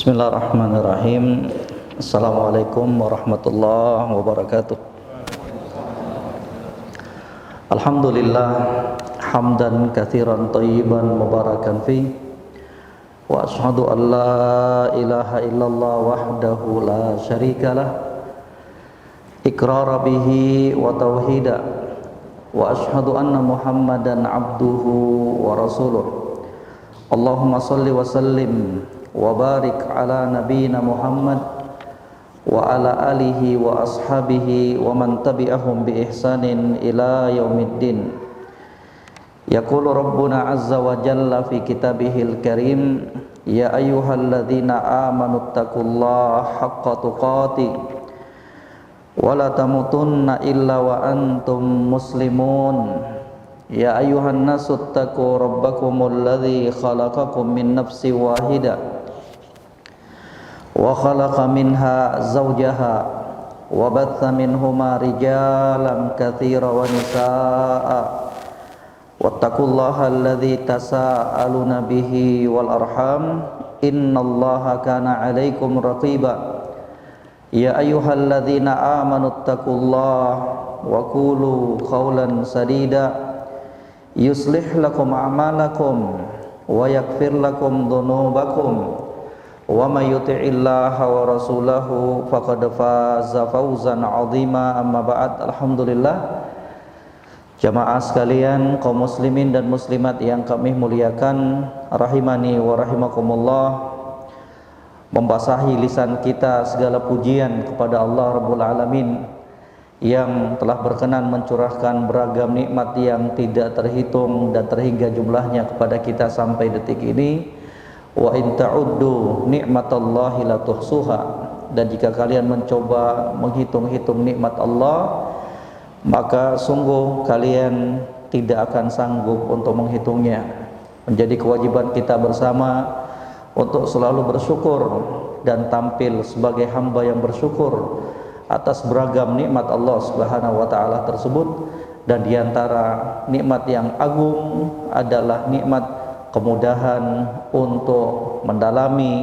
Bismillahirrahmanirrahim. Assalamualaikum warahmatullahi wabarakatuh. Alhamdulillah hamdan katsiran thayyiban mubarakan fi wa asyhadu an la ilaha illallah wahdahu la syarikalah iqrara bihi wa tauhida wa asyhadu anna Muhammadan abduhu wa rasuluh. Allahumma salli wa sallim wa barik ala nabiyyina Muhammad wa ala alihi wa ashabihi wa man tabi'ahum bi ihsanin ila yaumiddin. Yaqulu rabbuna azza wa jalla fi kitabihil karim, ya ayyuhalladzina amanu taqullaha haqqa tuqatih wa la tamutunna illa wa antum muslimun. Ya ayyuhan nasu taqu rabbakumul ladzi khalaqakum min nafsin wahidah wa khalaqa minha zawjaha wa batha minhuma rijalan katsiran wa nisaa'a wattaqullaha alladzi tasaaluna bihi wal arham innallaha kana 'alaikum raqiba. Ya ayyuhalladzina amanu taqullaha wa qulu qawlan sadida yuslih lakum a'malakum wa yaghfir lakum dhunubakum wa may yuti'illaha wa rasulahu faqad faza fawzan 'azima. Amma ba'd. Alhamdulillah, jamaah sekalian, kaum muslimin dan muslimat yang kami muliakan, rahimani wa rahimakumullah. Membasahi lisan kita segala pujian kepada Allah Rabbul Alamin yang telah berkenan mencurahkan beragam nikmat yang tidak terhitung dan terhingga jumlahnya kepada kita sampai detik ini. Wa in ta'uddu ni'matallahi la tuhsuha, dan jika kalian mencoba menghitung-hitung nikmat Allah, maka sungguh kalian tidak akan sanggup untuk menghitungnya. Menjadi kewajiban kita bersama untuk selalu bersyukur dan tampil sebagai hamba yang bersyukur atas beragam nikmat Allah Subhanahu wa taala tersebut. Dan diantara nikmat yang agung adalah nikmat kemudahan untuk mendalami,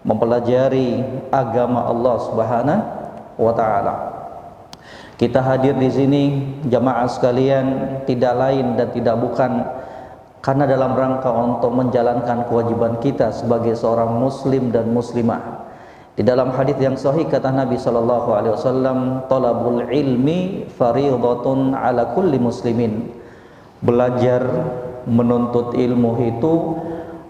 mempelajari agama Allah Subhanahu wa taala. Kita hadir di sini jamaah sekalian tidak lain dan tidak bukan karena dalam rangka untuk menjalankan kewajiban kita sebagai seorang muslim dan muslimah. Di dalam hadis yang sahih kata Nabi sallallahu alaihi wasallam, talabul ilmi fardhatun ala kulli muslimin. Belajar menuntut ilmu itu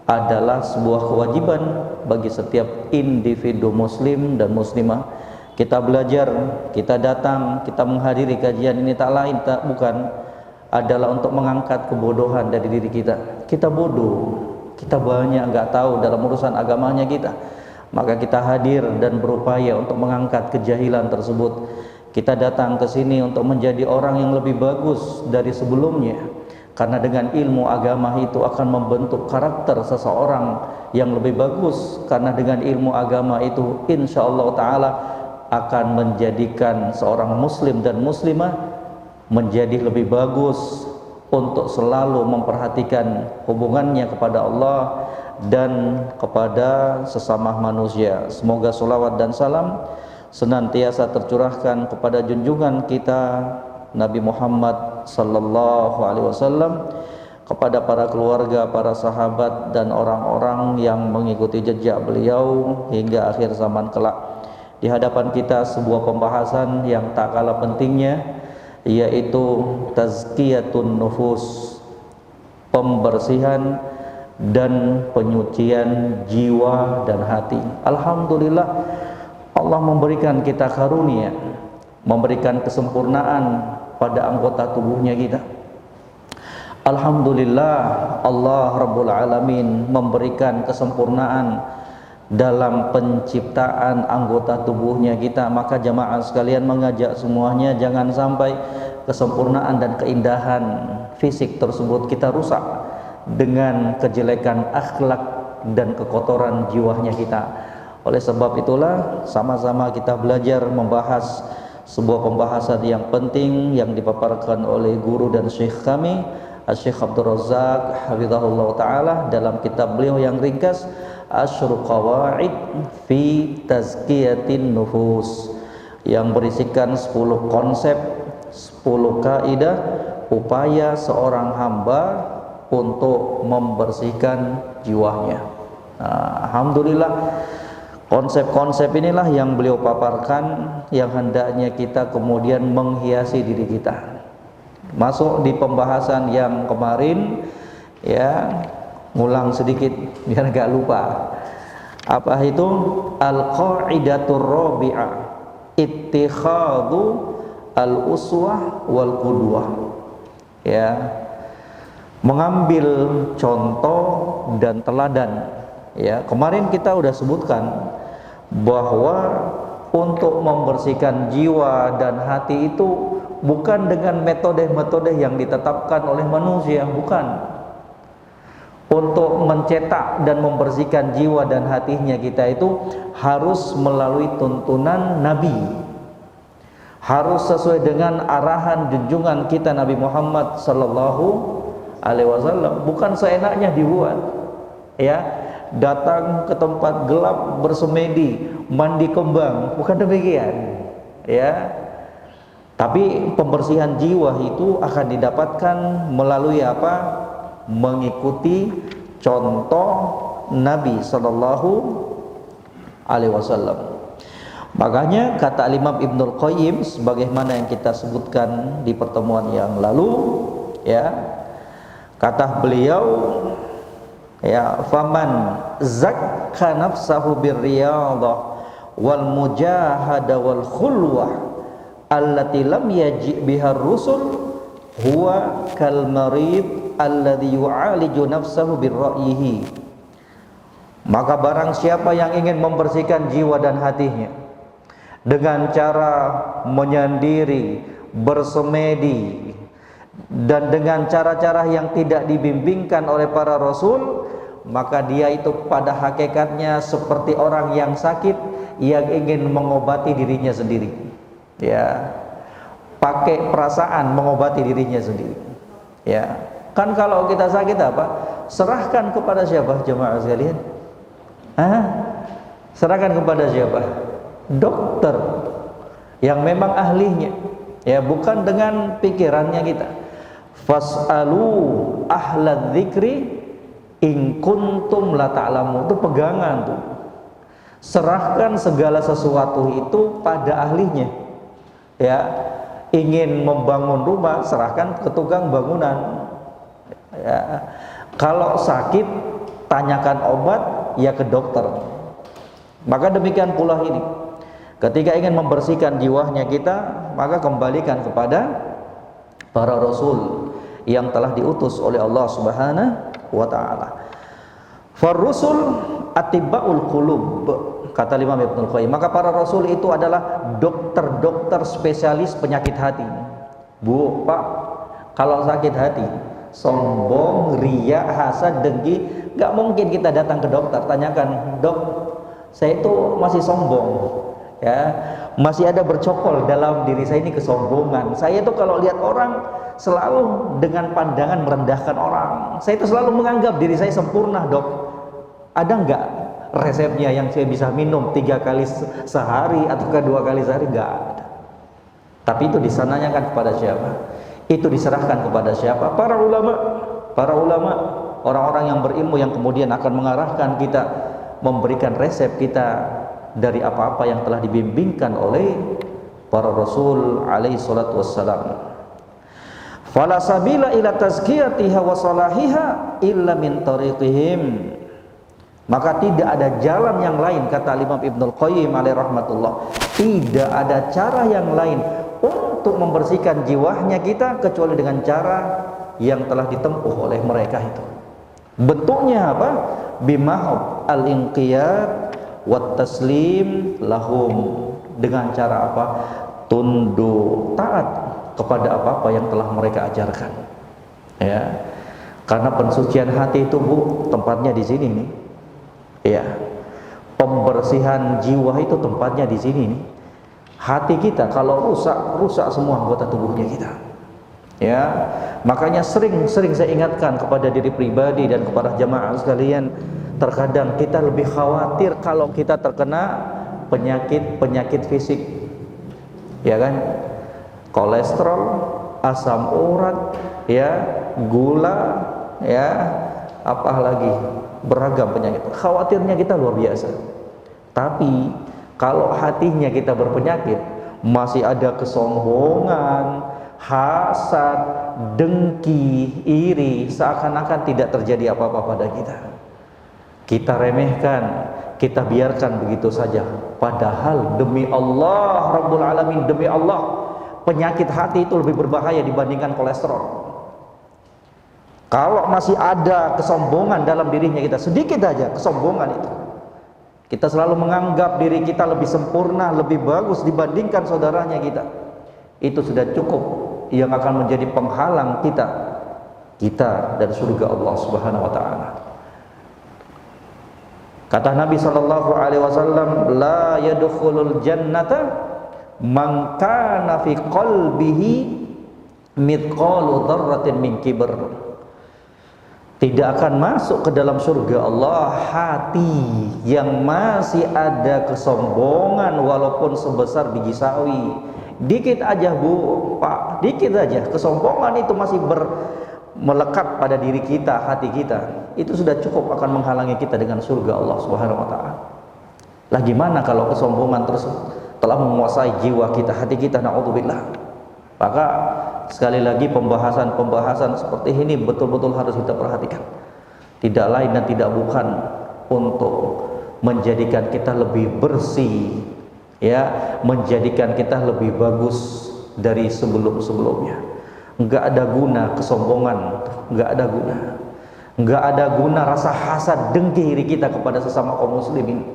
adalah sebuah kewajiban bagi setiap individu muslim dan muslimah. Kita belajar, kita datang, kita menghadiri kajian ini tak lain tak bukan adalah untuk mengangkat kebodohan dari diri kita. Kita bodoh, kita banyak enggak tahu dalam urusan agamanya kita. Maka kita hadir dan berupaya untuk mengangkat kejahilan tersebut. Kita datang ke sini untuk menjadi orang yang lebih bagus dari sebelumnya. Karena dengan ilmu agama itu akan membentuk karakter seseorang yang lebih bagus. Karena dengan ilmu agama itu insyaallah ta'ala akan menjadikan seorang muslim dan muslimah menjadi lebih bagus untuk selalu memperhatikan hubungannya kepada Allah dan kepada sesama manusia. Semoga salawat dan salam senantiasa tercurahkan kepada junjungan kita Nabi Muhammad sallallahu alaihi wasallam, kepada para keluarga, para sahabat dan orang-orang yang mengikuti jejak beliau hingga akhir zaman kelak. Di hadapan kita sebuah pembahasan yang tak kalah pentingnya, yaitu tazkiyatun nufus, pembersihan dan penyucian jiwa dan hati. Alhamdulillah, Allah memberikan kita karunia, memberikan kesempurnaan pada anggota tubuhnya kita. Alhamdulillah, Allah Rabbul Alamin memberikan kesempurnaan dalam penciptaan anggota tubuhnya kita. Maka jamaah sekalian mengajak semuanya jangan sampai kesempurnaan dan keindahan fisik tersebut kita rusak dengan kejelekan akhlak dan kekotoran jiwanya kita. Oleh sebab itulah sama-sama kita belajar membahas sebuah pembahasan yang penting yang dipaparkan oleh guru dan syekh kami, Syekh Abdul Razak hafizahullah taala, dalam kitab beliau yang ringkas Asyru Qawaid fi Tazkiyatin Nufus, yang berisikan 10 konsep, 10 kaidah upaya seorang hamba untuk membersihkan jiwanya. Nah, alhamdulillah, konsep-konsep inilah yang beliau paparkan, yang hendaknya kita kemudian menghiasi diri kita. Masuk di pembahasan yang kemarin, ya, ngulang sedikit biar gak lupa. Apa itu? Al-qaidatur rabi'ah, ittikhadhu al-uswah wal qudwah. Ya, mengambil contoh dan teladan. Ya, kemarin kita udah sebutkan bahwa untuk membersihkan jiwa dan hati itu bukan dengan metode-metode yang ditetapkan oleh manusia, bukan. Untuk mencetak dan membersihkan jiwa dan hatinya kita itu harus melalui tuntunan Nabi, harus sesuai dengan arahan junjungan kita Nabi Muhammad sallallahu alaihi wasallam, bukan seenaknya dibuat. Ya, datang ke tempat gelap bersemedi, mandi kembang, bukan demikian. Ya, tapi pembersihan jiwa itu akan didapatkan melalui apa? Mengikuti contoh Nabi sallallahu alaihi wasallam. Makanya kata Imam Ibnul Qayyim, sebagaimana yang kita sebutkan di pertemuan yang lalu, ya, kata beliau, ya, faman zakka nafsahu birriyadah wal mujahada wal khulwah allati lam yaji biha rusul huwa kal marid alladhi yu'aliju nafsahu birra'yihi. Maka barang siapa yang ingin membersihkan jiwa dan hatinya dengan cara menyendiri, bersemedi, dan dengan cara-cara yang tidak dibimbingkan oleh para rasul, maka dia itu pada hakikatnya seperti orang yang sakit yang ingin mengobati dirinya sendiri. Ya, pakai perasaan mengobati dirinya sendiri. Ya, kan kalau kita sakit apa? Serahkan kepada siapa, jemaah sekalian? Serahkan kepada siapa? Dokter yang memang ahlinya. Ya, bukan dengan pikirannya kita. Fas'alu ahlad dzikri in kuntum la ta'lamun. Itu pegangan tuh. Serahkan segala sesuatu itu pada ahlinya. Ya, ingin membangun rumah, serahkan ke tukang bangunan. Ya, kalau sakit, tanyakan obat, ya ke dokter. Maka demikian pula ini, ketika ingin membersihkan jiwanya kita, maka kembalikan kepada para rasul yang telah diutus oleh Allah Subhanahu wa ta'ala. Farrusul atibaul qulub, kata Imam Ibnul Qayyim. Maka para rasul itu adalah dokter-dokter spesialis penyakit hati. Bu, Pak, kalau sakit hati, sombong, riya, hasad, dengki, gak mungkin kita datang ke dokter tanyakan, dok, saya itu masih sombong, ya, masih ada bercokol dalam diri saya ini kesombongan. Saya itu kalau lihat orang selalu dengan pandangan merendahkan orang. Saya itu selalu menganggap diri saya sempurna, dok. Ada nggak resepnya yang saya bisa minum 3 kali sehari atau 2 kali sehari? Nggak ada. Tapi itu disananyakan kepada siapa? Itu diserahkan kepada siapa? Para ulama, orang-orang yang berilmu yang kemudian akan mengarahkan kita, memberikan resep kita dari apa-apa yang telah dibimbingkan oleh para rasul alaihi salatu wassalam. Fala sabila ila tazkiyatiha wa salahiha illa min tariqihim. Maka tidak ada jalan yang lain, kata Imam Ibnul Qayyim alaihi rahmatullah, tidak ada cara yang lain untuk membersihkan jiwanya kita kecuali dengan cara yang telah ditempuh oleh mereka itu. Bentuknya apa? Bimahab al-inqiyad wat taslim lahum, dengan cara apa? Tunduk, taat kepada apa-apa yang telah mereka ajarkan. Ya. Karena pensucian hati itu, Bu, tempatnya di sini nih. Ya. Pembersihan jiwa itu tempatnya di sini nih. Hati kita kalau rusak semua anggota tubuhnya kita. Ya, makanya sering saya ingatkan kepada diri pribadi dan kepada jamaah sekalian, Terkadang kita lebih khawatir kalau kita terkena penyakit fisik, ya kan? Kolesterol, asam urat, ya, gula, ya, apa lagi, beragam penyakit. Khawatirnya kita luar biasa. Tapi kalau hatinya kita berpenyakit, masih ada kesombongan, hasad, dengki, iri, seakan-akan tidak terjadi apa-apa pada kita. Kita remehkan, kita biarkan begitu saja. Padahal demi Allah Rabbul Alamin, demi Allah, penyakit hati itu lebih berbahaya dibandingkan kolesterol. Kalau masih ada kesombongan dalam dirinya kita, sedikit aja kesombongan itu, kita selalu menganggap diri kita lebih sempurna, lebih bagus dibandingkan saudaranya kita, itu sudah cukup yang akan menjadi penghalang kita dari surga Allah Subhanahu wa taala. Kata Nabi sallallahu alaihi wasallam, la yadkhulul jannata man kana fi qalbihi mithqalu dzarratin min kibr. Tidak akan masuk ke dalam surga Allah hati yang masih ada kesombongan walaupun sebesar biji sawi. Dikit aja Bu, Pak, dikit aja kesombongan itu masih melekat pada diri kita, hati kita, itu sudah cukup akan menghalangi kita dengan surga Allah Subhanahu wa taala. Lah gimana kalau kesombongan terus telah menguasai jiwa kita, hati kita, naudzubillah. Maka sekali lagi pembahasan seperti ini betul-betul harus kita perhatikan. Tidak lain dan tidak bukan untuk menjadikan kita lebih bersih, ya, menjadikan kita lebih bagus dari sebelum-sebelumnya. Enggak ada guna kesombongan, enggak ada guna. Enggak ada guna rasa hasad, dengki iri kita kepada sesama kaum muslimin.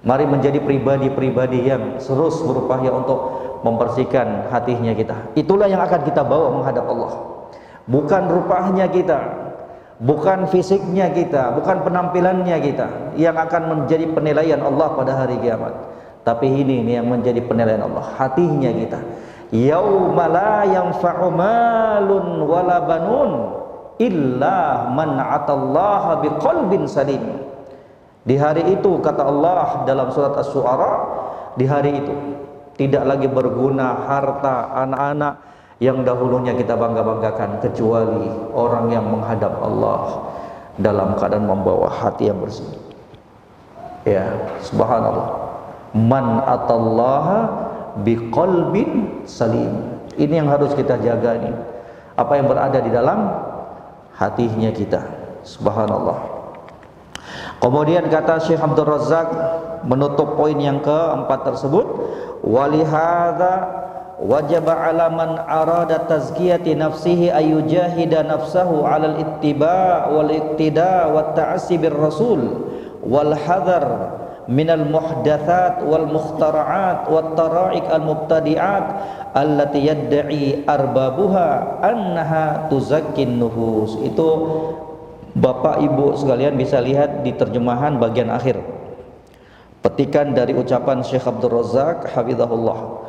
Mari menjadi pribadi-pribadi yang terus berupaya untuk membersihkan hatinya kita. Itulah yang akan kita bawa menghadap Allah. Bukan rupanya kita, bukan fisiknya kita, bukan penampilannya kita yang akan menjadi penilaian Allah pada hari kiamat. Tapi ini yang menjadi penilaian Allah, hatinya kita. Yauma la yanfa'u malun wala banun illa man atallaha biqalbin salim. Di hari itu kata Allah dalam surat Asy-Syu'ara, di hari itu tidak lagi berguna harta anak-anak yang dahulunya kita bangga-banggakan, kecuali orang yang menghadap Allah dalam keadaan membawa hati yang bersih. Ya, subhanallah. Man atallaha biqalbin salim. Ini yang harus kita jaga nih. Apa yang berada di dalam hatinya kita. Subhanallah. Kemudian kata Syekh Abdul Razak menutup poin yang keempat tersebut, walihadza wajaba 'ala man arada tazkiyati nafsihi ayujahida nafsahu 'ala al-ittiba' wal iqtida' wat ta'assi bir rasul wal hadar minal muhdatsat wal mukhtara'at wat tara'iq al mubtadi'at allati yad'i arbabuha annaha tuzakkin nufus. Itu Bapak Ibu sekalian bisa lihat di terjemahan bagian akhir, petikan dari ucapan Syekh Abdul Razak hafizahullah.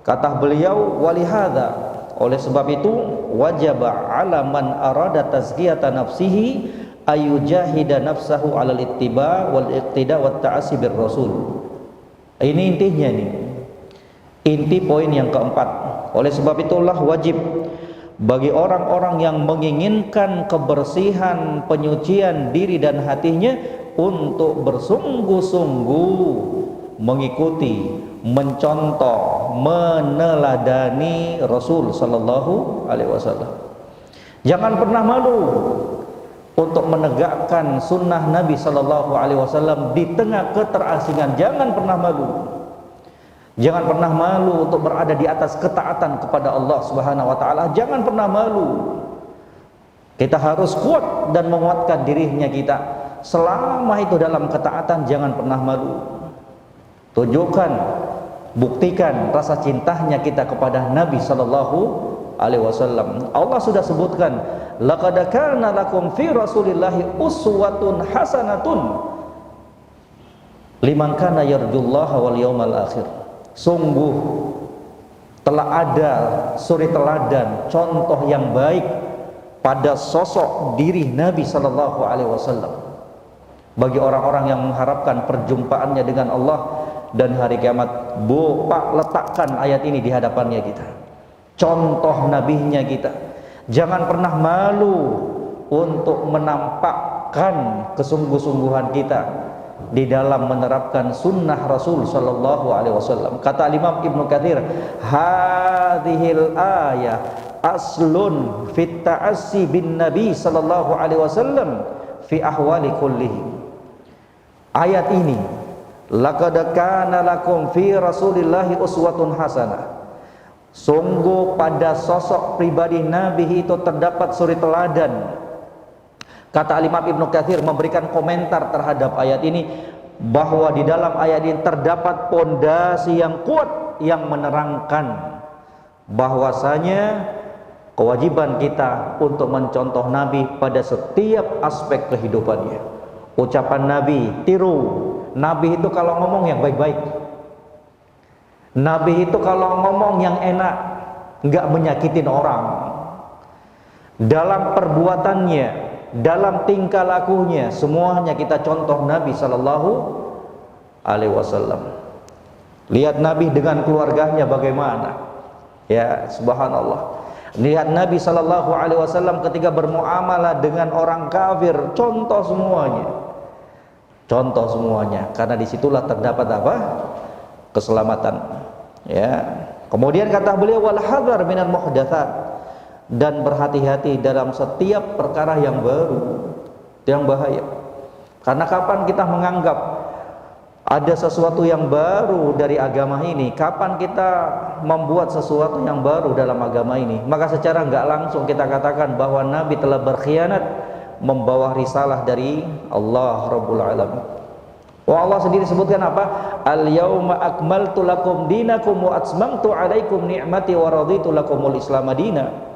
Kata beliau, walihada, oleh sebab itu wajaba 'ala man arada tazkiyata nafsihi ayujahida nafsahu 'alal ittiba wal iqtida wat ta'assi bir rasul. Ini intinya nih. Inti poin yang keempat. Oleh sebab itulah wajib bagi orang-orang yang menginginkan kebersihan, penyucian diri dan hatinya untuk bersungguh-sungguh mengikuti, mencontoh, meneladani Rasul sallallahu alaihi wasallam. Jangan pernah malu untuk menegakkan sunnah Nabi sallallahu alaihi wasallam di tengah keterasingan. Jangan pernah malu. Jangan pernah malu untuk berada di atas ketaatan kepada Allah Subhanahu wa taala. Jangan pernah malu. Kita harus kuat dan menguatkan dirinya kita. Selama itu dalam ketaatan, jangan pernah malu. Tunjukkan, buktikan rasa cintanya kita kepada Nabi sallallahu alaihi wasallam. Allah sudah sebutkan, laqad kana lakum fi Rasulillahi uswatun hasanatun liman kana yarjullaha wal yawmal akhir. Sungguh telah ada suri teladan, contoh yang baik pada sosok diri Nabi sallallahu alaihi wasallam bagi orang-orang yang mengharapkan perjumpaannya dengan Allah dan hari kiamat. Pak, letakkan ayat ini di hadapannya kita, contoh nabinya kita. Jangan pernah malu untuk menampakkan kesungguh-sungguhan kita di dalam menerapkan sunnah Rasul sallallahu alaihi wasallam. Kata Imam Ibnu Katsir, hadhil ayah aslun fit ta'assi bin nabi sallallahu alaihi wasallam fi ahwali kullihi. Ayat ini, laqad kana lakum fi rasulillahi uswatun hasanah, sungguh pada sosok pribadi Nabi itu terdapat suri teladan. Kata Imam Ibnu Katsir memberikan komentar terhadap ayat ini, bahwa di dalam ayat ini terdapat pondasi yang kuat yang menerangkan bahwasanya kewajiban kita untuk mencontoh Nabi pada setiap aspek kehidupannya. Ucapan Nabi, tiru. Nabi itu kalau ngomong yang baik-baik. Nabi itu kalau ngomong yang enak, nggak menyakitin orang. Dalam perbuatannya, dalam tingkah lakunya, semuanya kita contoh Nabi sallallahu alaihi wasallam. Lihat Nabi dengan keluarganya bagaimana, ya subhanallah. Lihat Nabi sallallahu alaihi wasallam ketika bermuamalah dengan orang kafir, contoh semuanya, contoh semuanya. Karena disitulah terdapat apa? Keselamatan. Ya. Kemudian kata beliau, wal hadar minal muhdatsat, dan berhati-hati dalam setiap perkara yang baru, yang bahaya. Karena kapan kita menganggap ada sesuatu yang baru dari agama ini, kapan kita membuat sesuatu yang baru dalam agama ini, maka secara nggak langsung kita katakan bahwa Nabi telah berkhianat membawa risalah dari Allah Rabbul Alamin. Allah sendiri sebutkan apa? Al-yauma akmaltu lakum dinakum wa atmamtu alaikum ni'mati wa raditu lakumul Islam madina.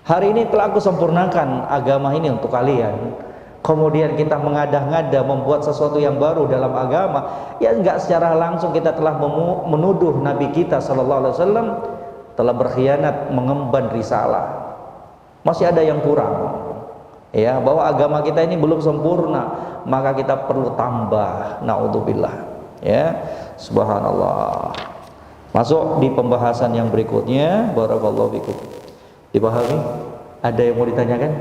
Hari ini telah aku sempurnakan agama ini untuk kalian. Kemudian kita mengadah-ngadah membuat sesuatu yang baru dalam agama, ya enggak secara langsung kita telah menuduh Nabi kita sallallahu alaihi wasallam telah berkhianat mengemban risalah. Masih ada yang kurang. Ya, bahwa agama kita ini belum sempurna, maka kita perlu tambah. Naudzubillah. Ya, subhanallah. Masuk di pembahasan yang berikutnya. Barakallahu fikum. Dipahami? Ada yang mau ditanyakan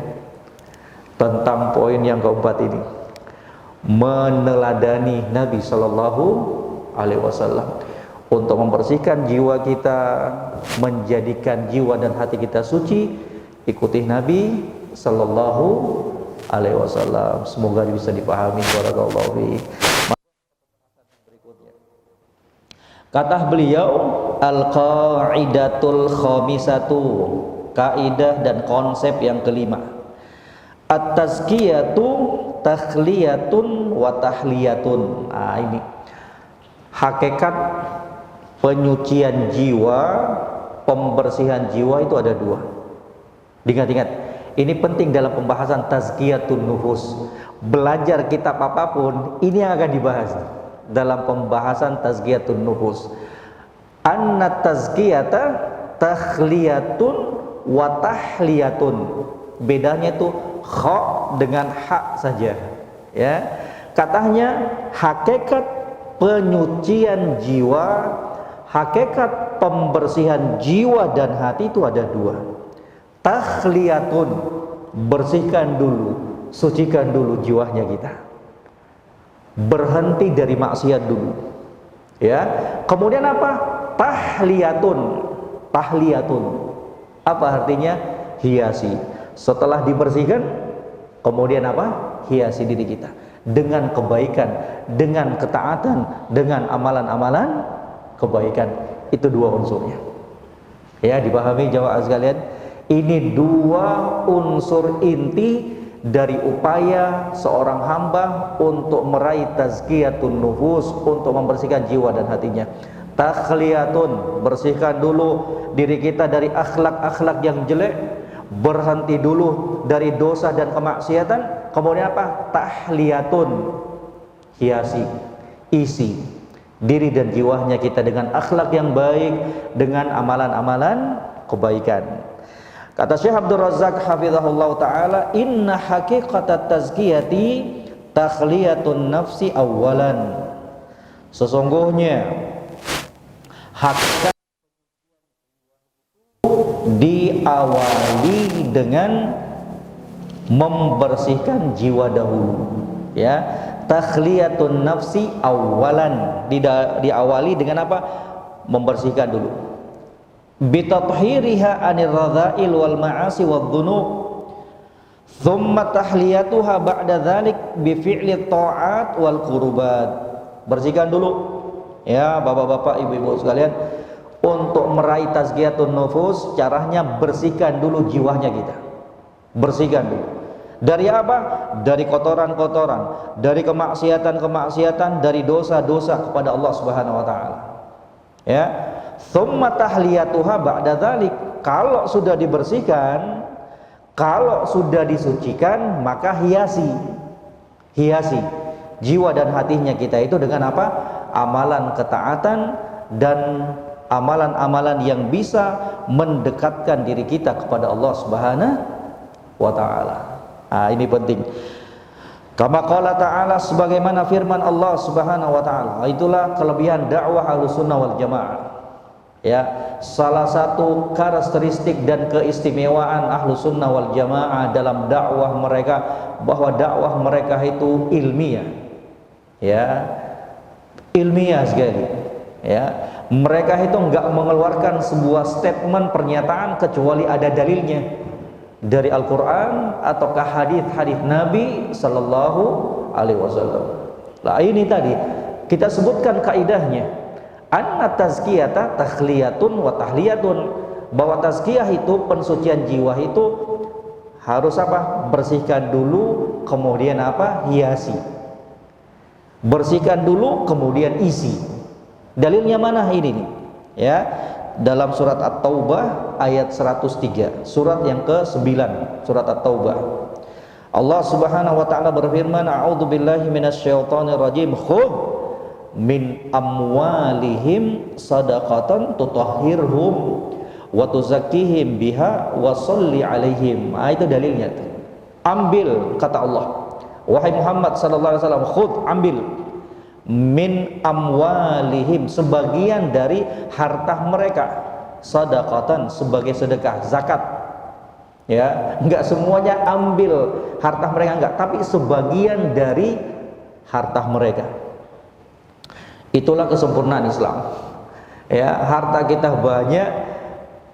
tentang poin yang keempat ini, meneladani Nabi Sallallahu Alaihi Wasallam untuk membersihkan jiwa kita, menjadikan jiwa dan hati kita suci. Ikuti Nabi Sallallahu Alaihi Wasallam. Semoga bisa dipahami. Barakallahu fiik. Kata beliau, al-qaidatul khamisatu, kaidah dan konsep yang kelima, at-tazkiyatu takhliyatun wa tahliyatun. Nah, ini hakikat penyucian jiwa, pembersihan jiwa itu ada dua. Ingat-ingat, ini penting dalam pembahasan tazkiyatun nufus. Belajar kitab apapun, ini yang akan dibahas dalam pembahasan tazkiyatun nufus. Anna tazkiyata takhliyatun wa tahliyatun. Bedanya itu kha dengan ha saja, ya. Katanya hakikat penyucian jiwa, hakikat pembersihan jiwa dan hati itu ada dua. Takhliyatun, bersihkan dulu, sucikan dulu jiwanya kita, berhenti dari maksiat dulu, ya. Kemudian apa? Tahliyatun. Tahliyatun apa artinya? Hiasi. Setelah dibersihkan, kemudian apa? Hiasi diri kita dengan kebaikan, dengan ketaatan, dengan amalan-amalan kebaikan. Itu dua unsurnya, ya. Dipahami jamaah sekalian? Ini dua unsur inti dari upaya seorang hamba untuk meraih tazkiyatun nufus, untuk membersihkan jiwa dan hatinya. Takhliyatun, bersihkan dulu diri kita dari akhlak-akhlak yang jelek, berhenti dulu dari dosa dan kemaksiatan. Kemudian apa? Tahliyatun, hiasi, isi diri dan jiwanya kita dengan akhlak yang baik, dengan amalan-amalan kebaikan. Kata Syekh Abdul Razak hafizahullah taala, inna haqiqatat tazkiyati takhliyatun nafsi awalan, sesungguhnya hak diawali dengan membersihkan jiwa dahulu, ya. Takhliyatun nafsi awalan, diawali dengan apa? Membersihkan dulu. Bitathhiriha anir radha'il wal ma'asi wad dhunub, thumma tahliyatuha ba'da dzalik bi fi'li ta'at wal qurbat. Bersihkan dulu, ya bapak-bapak, ibu-ibu sekalian, untuk meraih tazkiyatun nufus, caranya bersihkan dulu jiwanya kita. Bersihkan dulu. Dari apa? Dari kotoran-kotoran, dari kemaksiatan-kemaksiatan, dari dosa-dosa kepada Allah Subhanahu wa taala. Ya. Tsumma tahliyatuha ba'da dzalik. Kalau sudah dibersihkan, kalau sudah disucikan, maka hiasi jiwa dan hatinya kita itu dengan apa? Amalan ketaatan dan amalan-amalan yang bisa mendekatkan diri kita kepada Allah Subhanahu wa taala. Ini penting. Kama qala ta'ala, sebagaimana firman Allah Subhanahu wa taala. Itulah kelebihan dakwah Ahlussunnah wal Jamaah. Ya, salah satu karakteristik dan keistimewaan Ahlussunnah wal Jamaah dalam dakwah mereka, bahwa dakwah mereka itu ilmiah. Ya, ilmiah sekali. Ya, mereka itu enggak mengeluarkan sebuah statement, pernyataan kecuali ada dalilnya dari Al-Quran ataukah hadis-hadis Nabi Sallallahu Alaihi Wasallam. Nah, ini tadi kita sebutkan kaidahnya, anna tazkiyata takhliyatun wa tahliyatun, bahwa tazkiyah itu, pensucian jiwa itu harus apa? Bersihkan dulu, kemudian apa? Hiasi. Bersihkan dulu, kemudian isi. Dalilnya mana ini nih? Ya, dalam surat At-Taubah ayat 103, surat yang ke-9, surat At-Taubah. Allah Subhanahu wa taala berfirman, a'udzubillahi minasyaitonir rajim, khudh min amwalihim sadaqatan tutahhirhum wa tuzakkihim biha wa sholli alaihim. Itu dalilnya. Ambil, kata Allah, wahai Muhammad sallallahu alaihi wasallam, khudh, ambil, min amwalihim, sebagian dari harta mereka, sadaqatan, sebagai sedekah, zakat. Ya, enggak semuanya ambil harta mereka, enggak, tapi sebagian dari harta mereka. Itulah kesempurnaan Islam. Ya, harta kita banyak,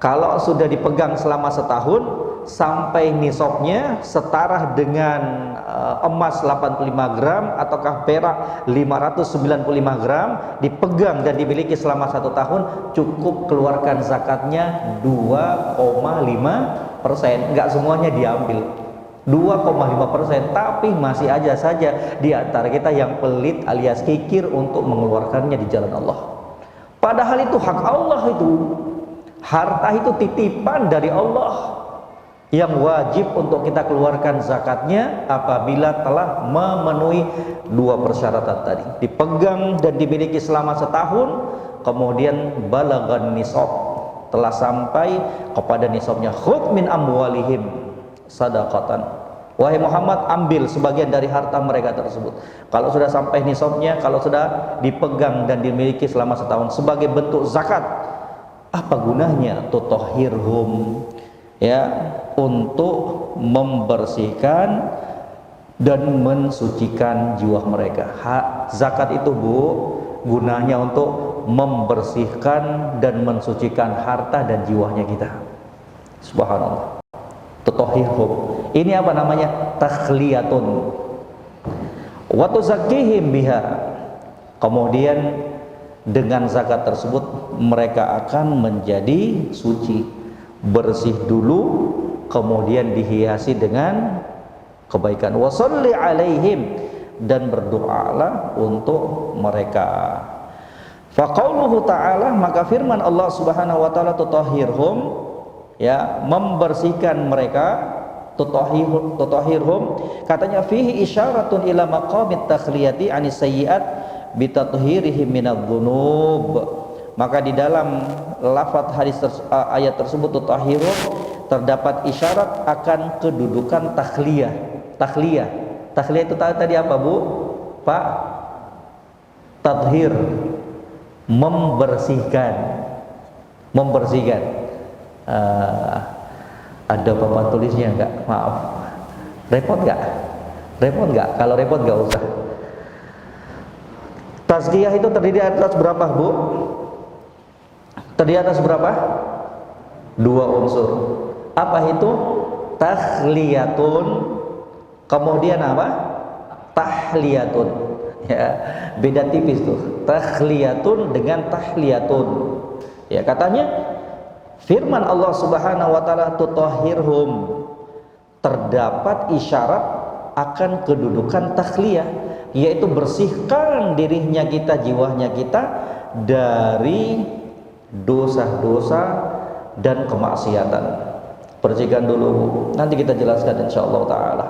kalau sudah dipegang selama setahun sampai nisabnya setara dengan emas 85 gram ataukah perak 595 gram, dipegang dan dimiliki selama 1 tahun, cukup keluarkan zakatnya 2,5%. Enggak semuanya diambil 2,5%, tapi masih aja saja di antara kita yang pelit alias kikir untuk mengeluarkannya di jalan Allah. Padahal itu hak Allah, itu harta itu titipan dari Allah yang wajib untuk kita keluarkan zakatnya apabila telah memenuhi 2 persyaratan tadi, dipegang dan dimiliki selama setahun, kemudian balagan nisab, telah sampai kepada nisabnya. Khudh min amwalihim sadaqatan, wahai Muhammad, ambil sebagian dari harta mereka tersebut. Kalau sudah sampai nisabnya, kalau sudah dipegang dan dimiliki selama setahun sebagai bentuk zakat, apa gunanya? Tutahhirhum, ya, untuk membersihkan dan mensucikan jiwa mereka. Zakat itu, Bu, gunanya untuk membersihkan dan mensucikan harta dan jiwanya kita. Subhanallah. Tutahhirhum, ini apa namanya? Takhliyatun wa tuzakkihim biha. Kemudian dengan zakat tersebut mereka akan menjadi suci, bersih dulu, kemudian dihiasi dengan kebaikan. Wa sholli alaihim, dan berdoalah untuk mereka. Fa qauluhu ta'ala, maka firman Allah Subhanahu wa taala, tutahhirhum, ya, membersihkan mereka, tutahhirhum, katanya fihi isyaratun ila maqamit takhliyati anis sayyi'at bitathhirihim minadz-dzunub. Maka di dalam lafaz ayat tersebut, tutahhirhum, terdapat isyarat akan kedudukan takhliyah Takhliyah itu tadi apa, Bu? Pak? Tathhir, membersihkan. Membersihkan. Ada papan tulisnya enggak? Maaf. Repot enggak? Repot enggak? Kalau repot enggak usah. Tazkiyah itu terdiri atas berapa, Bu? Terdiri atas berapa? 2 unsur. Apa itu? Takhliyatun, kemudian apa? Tahliyatun. Ya, beda tipis tuh. Takhliyatun dengan tahliyatun. Ya, katanya firman Allah Subhanahu wa taala tutahhirhum, terdapat isyarat akan kedudukan takhliyah, yaitu bersihkan dirinya kita, jiwanya kita dari dosa-dosa dan kemaksiatan. Bersihkan dulu, nanti kita jelaskan insyaallah taala.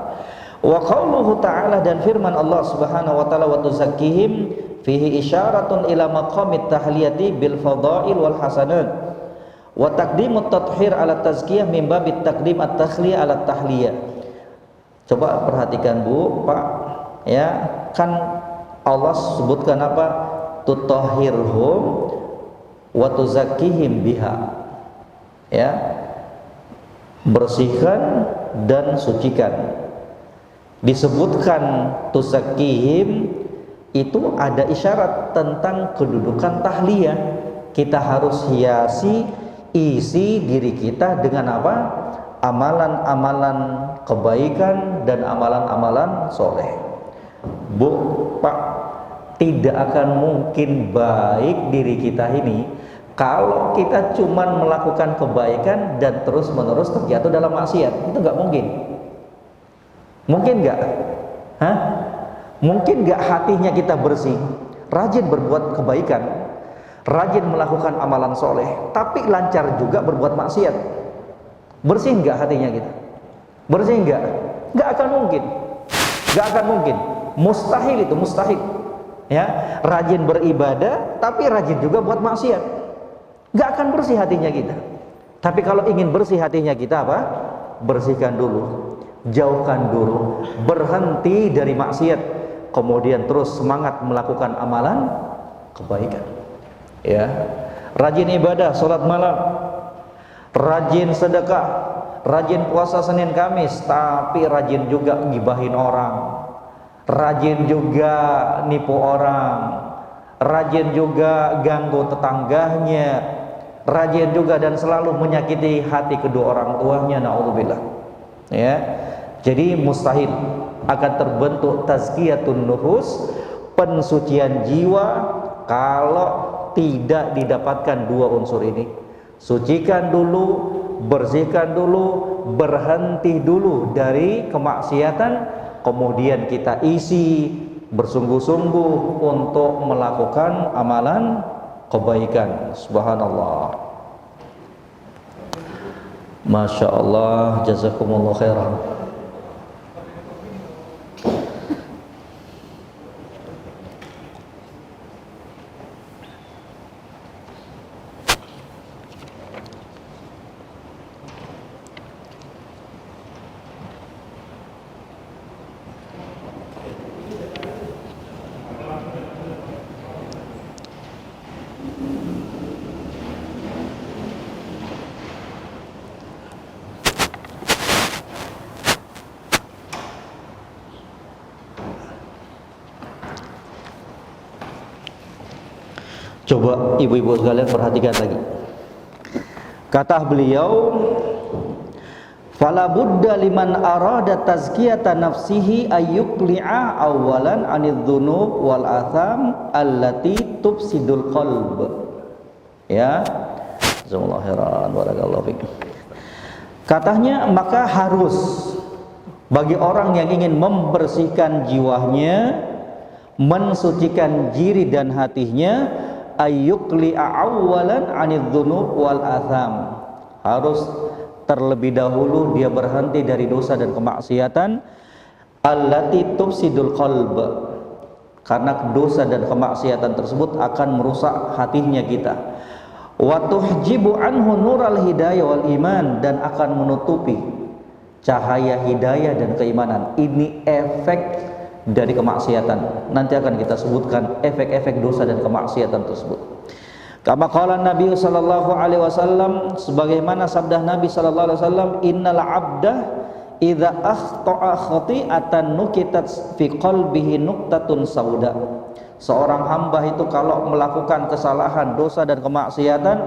Wa qauluhu ta'ala, dan firman Allah Subhanahu wa taala, wa tuzakkihim, fihi isyaratun ila maqamit tahliyati bil fadail wal hasanat wa taqdimut tathhir ala tazkiyah min babit taqdim at-takhliyah ala tahliyah. Coba perhatikan, Bu, Pak, ya, kan Allah sebutkan apa? Tutahhirhum wa tuzakkihim biha. Ya. Bersihkan dan sucikan. Disebutkan tuzakkihim, itu ada isyarat tentang kedudukan tahliyah. Kita harus hiasi, isi diri kita dengan apa? Amalan-amalan kebaikan dan amalan-amalan soleh. Bu, Pak, tidak akan mungkin baik diri kita ini kalau kita cuman melakukan kebaikan dan terus-menerus terjatuh dalam maksiat. Itu nggak mungkin. Mungkin nggak? Hah? Mungkin nggak hatinya kita bersih, rajin berbuat kebaikan, rajin melakukan amalan soleh, tapi lancar juga berbuat maksiat? Bersih nggak hatinya kita? Bersih nggak? Nggak akan mungkin. Nggak akan mungkin. Mustahil itu, mustahil. Ya, rajin beribadah, tapi rajin juga buat maksiat. Nggak akan bersih hatinya kita. Tapi kalau ingin bersih hatinya kita, apa? Bersihkan dulu, jauhkan dulu, berhenti dari maksiat, kemudian terus semangat melakukan amalan kebaikan. Ya, rajin ibadah, sholat malam, rajin sedekah, rajin puasa Senin Kamis, tapi rajin juga ngibahin orang, rajin juga nipu orang, rajin juga ganggu tetangganya, rajin juga dan selalu menyakiti hati kedua orang tuanya, naudzubillah. Ya, jadi mustahil akan terbentuk tazkiyatun nufus, pensucian jiwa, kalau tidak didapatkan 2 unsur ini. Sucikan dulu, bersihkan dulu, berhenti dulu dari kemaksiatan, kemudian kita isi bersungguh-sungguh untuk melakukan amalan kebaikan. Subhanallah. Masya Allah, jazakumullah khairan. Coba ibu-ibu sekalian perhatikan lagi. Kata beliau, fala budda liman arada tazkiyata nafsihi ayyuqli'a awalan 'anidz dzunub wal atham allati tufsidul qalb. Ya. Jazakallahu khairan, barakallahu fik. Katanya, maka harus bagi orang yang ingin membersihkan jiwanya, mensucikan diri dan hatinya, ayyuqli'a awwalan 'anidz dzunub wal atham, harus terlebih dahulu dia berhenti dari dosa dan kemaksiatan, allati tufsidul qalb, karena dosa dan kemaksiatan tersebut akan merusak hatinya kita, wa tuhjibu anhu nural hidayah wal iman, dan akan menutupi cahaya hidayah dan keimanan. Ini efek dari kemaksiatan. Nanti akan kita sebutkan efek-efek dosa dan kemaksiatan tersebut. Kama qala Nabi sallallahu alaihi wasallam, sebagaimana sabda Nabi sallallahu alaihi wasallam, innal abda idza akhta'a khati'atan nukitat fi qalbihi nuqtatun sauda. Seorang hamba itu kalau melakukan kesalahan, dosa dan kemaksiatan,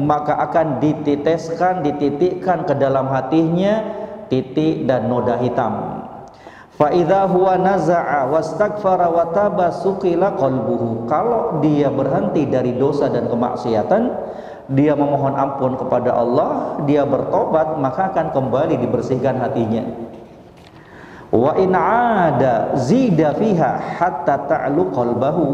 maka akan dititeskan, dititikkan ke dalam hatinya titik dan noda hitam. Fa idza huwa naza'a wastaghfara wa taba suqila qalbuhu. Kalau dia berhenti dari dosa dan kemaksiatan, dia memohon ampun kepada Allah, dia bertobat, maka akan kembali dibersihkan hatinya. Wa in 'ada zida fiha hatta ta'lu qalbahu.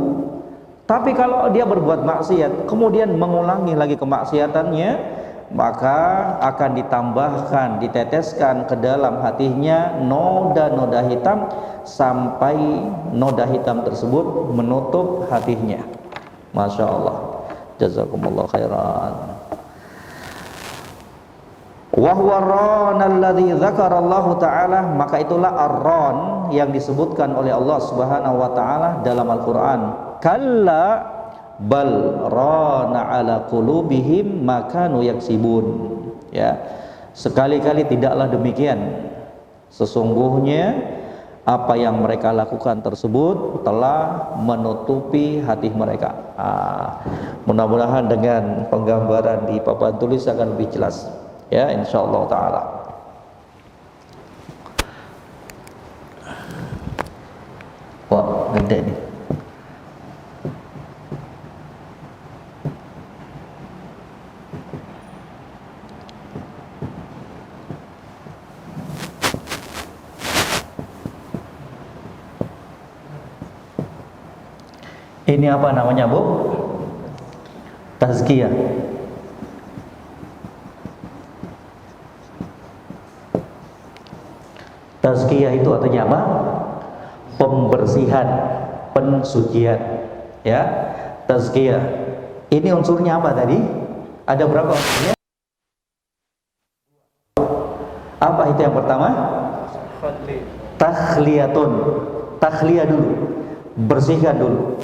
Tapi kalau dia berbuat maksiat kemudian mengulangi lagi kemaksiatannya, maka akan ditambahkan, diteteskan ke dalam hatinya noda-noda hitam sampai noda hitam tersebut menutup hatinya. Masya Allah, jazakumullah khairan. Wa huwa ar-ran alladzi dzakarallahu ta'ala, maka itulah ar-ran yang disebutkan oleh Allah Subhanahu wa taala dalam Al-Qur'an. Kalla bal rana ala qulubihim ma kanu yaksibun. Ya, sekali-kali tidaklah demikian. Sesungguhnya apa yang mereka lakukan tersebut telah menutupi hati mereka. Mudah-mudahan dengan penggambaran di papan tulis akan lebih jelas. Ya, insyaallah taala. Wah, gede nih. Ini apa namanya, Bu? Tazkiyah. Tazkiyah itu artinya apa? Pembersihan, pensucian. Ya, tazkiyah. Ini unsurnya apa tadi? Ada berapa unsurnya? Apa itu yang pertama? Takhliyatun. Takhliyah dulu. Bersihkan dulu.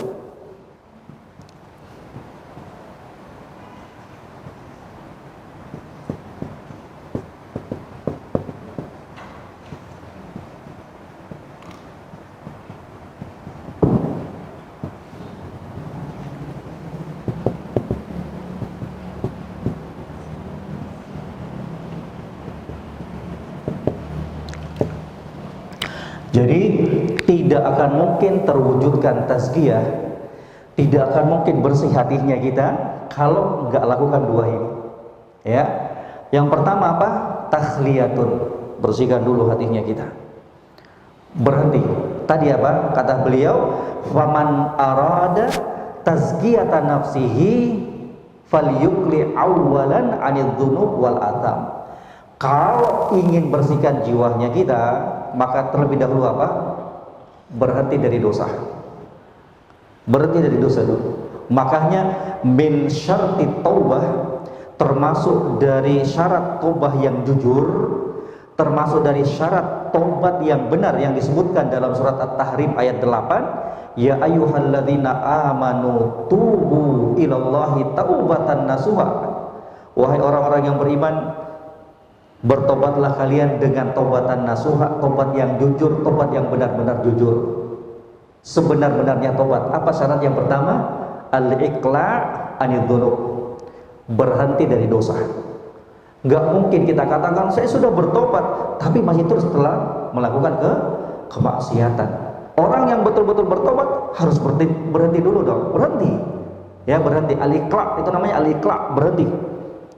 Jadi tidak akan mungkin terwujudkan tazkiyah, tidak akan mungkin bersih hatinya kita kalau nggak lakukan dua ini. Ya, yang pertama apa? Takhliyatun, bersihkan dulu hatinya kita. Berhenti. Tadi apa? Kata beliau, faman arada tazkiyatan nafsihi falyukli awwalan 'anil dzunub wal atham. Kalau ingin bersihkan jiwanya kita, maka terlebih dahulu apa? Berhenti dari dosa. Berhenti dari dosa dulu. Makanya min syarti taubah, termasuk dari syarat taubah yang jujur, termasuk dari syarat taubat yang benar yang disebutkan dalam surat At-Tahrim ayat 8, ya ayyuhalladzina amanu tubu ilallahi taubatan nasuha. Wahai orang-orang yang beriman, bertobatlah kalian dengan taubatan nasuha, tobat yang jujur, tobat yang benar-benar jujur, sebenar-benarnya tobat. Apa syarat yang pertama? Al-iqla' anil dzunub, berhenti dari dosa. Nggak mungkin kita katakan saya sudah bertobat tapi masih terus telah melakukan kemaksiatan. Orang yang betul-betul bertobat harus berhenti dulu dong, berhenti. Ya, berhenti. Al-iqla' itu namanya al-iqla', berhenti.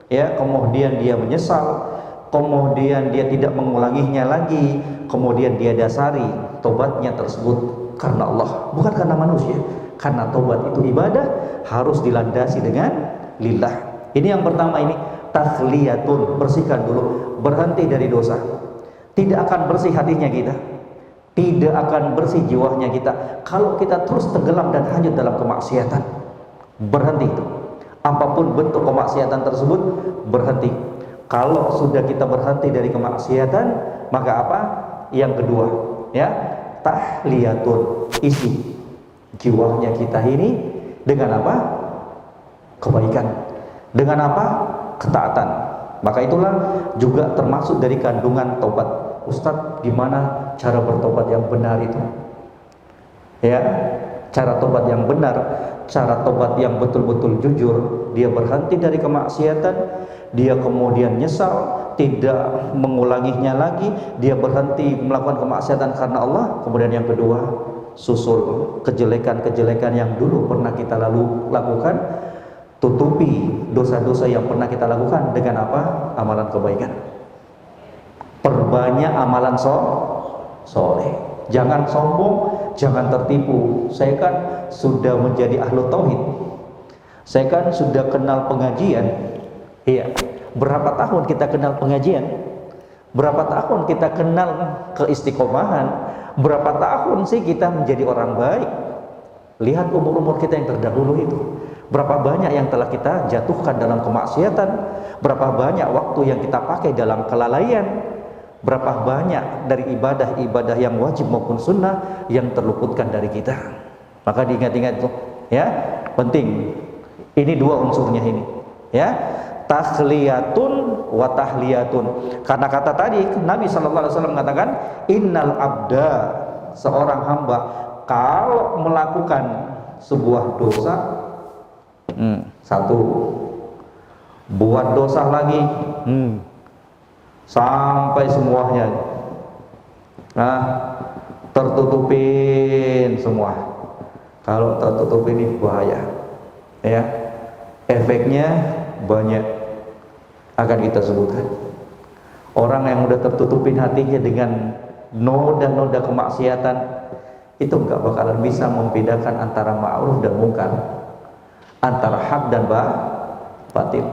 Ya, kemudian dia menyesal, kemudian dia tidak mengulanginya lagi, kemudian dia dasari tobatnya tersebut karena Allah, bukan karena manusia. Karena tobat itu ibadah, harus dilandasi dengan lillah. Ini yang pertama, ini takhliyatun, bersihkan dulu, berhenti dari dosa. Tidak akan bersih hatinya kita, tidak akan bersih jiwanya kita kalau kita terus tenggelam dan hanyut dalam kemaksiatan. Berhenti itu. Apapun bentuk kemaksiatan tersebut, berhenti. Kalau sudah kita berhenti dari kemaksiatan, Maka apa? Yang kedua, ya, tahliyatun, isi jiwanya kita ini dengan apa? Kebaikan. Dengan apa? Ketaatan. Maka itulah juga termasuk dari kandungan taubat. Ustadz, gimana cara bertobat yang benar itu? Ya, cara tobat yang benar, cara tobat yang betul-betul jujur, dia berhenti dari kemaksiatan, dia kemudian nyesal, tidak mengulanginya lagi, dia berhenti melakukan kemaksiatan karena Allah. Kemudian yang kedua, susul kejelekan-kejelekan yang dulu pernah kita lakukan, tutupi dosa-dosa yang pernah kita lakukan dengan apa? Amalan kebaikan. Perbanyak amalan soleh. Jangan sombong, jangan tertipu. Saya kan sudah menjadi ahlu tauhid, saya kan sudah kenal pengajian. Iya, berapa tahun kita kenal pengajian? Berapa tahun kita kenal keistiqomahan? Berapa tahun sih kita menjadi orang baik? Lihat umur-umur kita yang terdahulu itu, berapa banyak yang telah kita jatuhkan dalam kemaksiatan, berapa banyak waktu yang kita pakai dalam kelalaian, berapa banyak dari ibadah-ibadah yang wajib maupun sunnah yang terluputkan dari kita. Maka diingat-ingat tuh, ya, penting. Ini dua unsurnya ini, ya, tahliyatun wa tahliyatun. Karena kata tadi Nabi SAW mengatakan, innal abda, seorang hamba kalau melakukan sebuah dosa, satu, buat dosa lagi, sampai semuanya, tertutupin semua. Kalau tertutupin ini bahaya, ya, efeknya banyak akan kita sebutkan. Orang yang udah tertutupin hatinya dengan noda-noda kemaksiatan, itu nggak bakalan bisa membedakan antara ma'ruf dan mungkar, antara hak dan batil.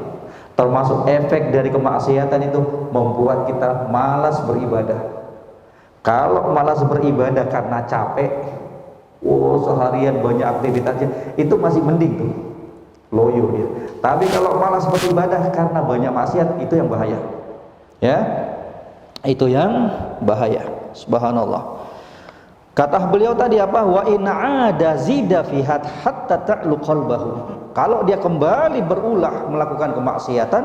Termasuk efek dari kemaksiatan itu membuat kita malas beribadah. Kalau malas beribadah karena capek, seharian banyak aktivitasnya, itu masih mending tuh, loyo dia. Tapi kalau malas beribadah karena banyak maksiat, itu yang bahaya, ya, itu yang bahaya. Subhanallah. Kata beliau tadi apa? Wa in 'ada zida fi hatta ta'lu qalbahu. Kalau dia kembali berulah melakukan kemaksiatan,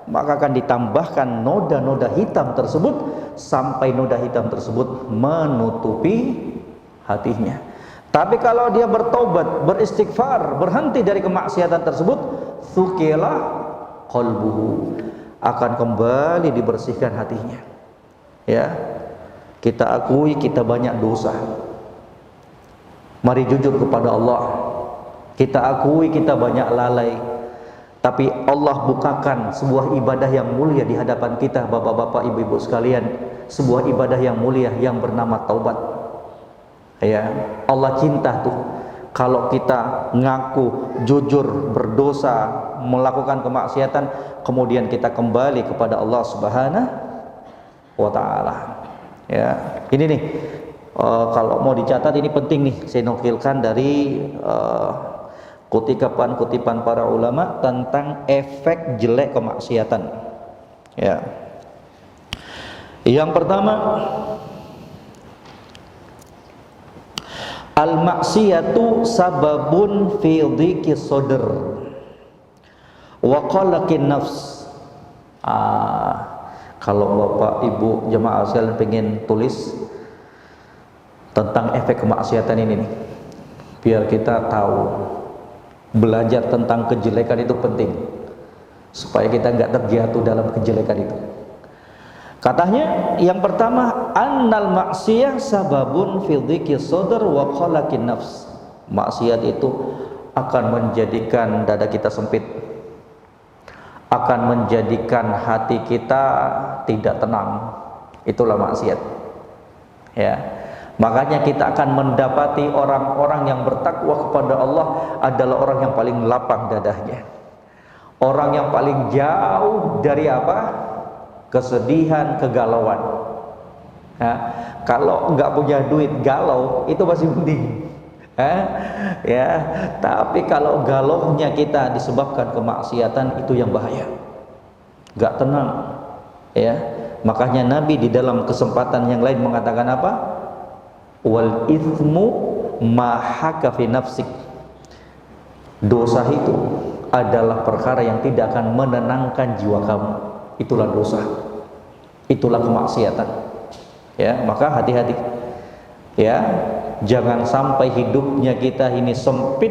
maka akan ditambahkan noda-noda hitam tersebut sampai noda hitam tersebut menutupi hatinya. Tapi kalau dia bertobat, beristighfar, berhenti dari kemaksiatan tersebut, tsukila qalbuhu, akan kembali dibersihkan hatinya. Ya, kita akui kita banyak dosa. Mari jujur kepada Allah. Kita akui kita banyak lalai. Tapi Allah bukakan sebuah ibadah yang mulia di hadapan kita, bapak-bapak, ibu-ibu sekalian. Sebuah ibadah yang mulia yang bernama taubat. Ya, Allah cinta tuh kalau kita ngaku jujur berdosa, melakukan kemaksiatan, kemudian kita kembali kepada Allah Subhanahu wa taala. Ya, ini nih, kalau mau dicatat ini penting nih, saya nukilkan dari kutipan para ulama tentang efek jelek kemaksiatan. Ya, yang pertama, al-maksiyatu sababun fi dhiki sadr wa qalaqin nafs. Kalau Bapak Ibu jemaah sekalian pengen tulis tentang efek kemaksiatan ini nih, biar kita tahu, belajar tentang kejelekan itu penting supaya kita nggak terjatuh dalam kejelekan itu. Katanya yang pertama, annal maksiyah sababun fi dhiki sadr wa qalaqin nafs. Maksiat itu akan menjadikan dada kita sempit, akan menjadikan hati kita tidak tenang. Itulah maksiat, ya. Makanya kita akan mendapati orang-orang yang bertakwa kepada Allah adalah orang yang paling lapang dadanya, orang yang paling jauh dari apa? Kesedihan, kegalauan. Ya, kalau nggak punya duit galau itu masih mending. Ya, tapi kalau galaunya kita disebabkan kemaksiatan, itu yang bahaya. Nggak tenang, ya. Makanya Nabi di dalam kesempatan yang lain mengatakan apa? Wal ithmu ma haka fi nafsik. Dosa itu adalah perkara yang tidak akan menenangkan jiwa kamu. Itulah dosa. Itulah kemaksiatan. Ya, maka hati-hati. Ya, jangan sampai hidupnya kita ini sempit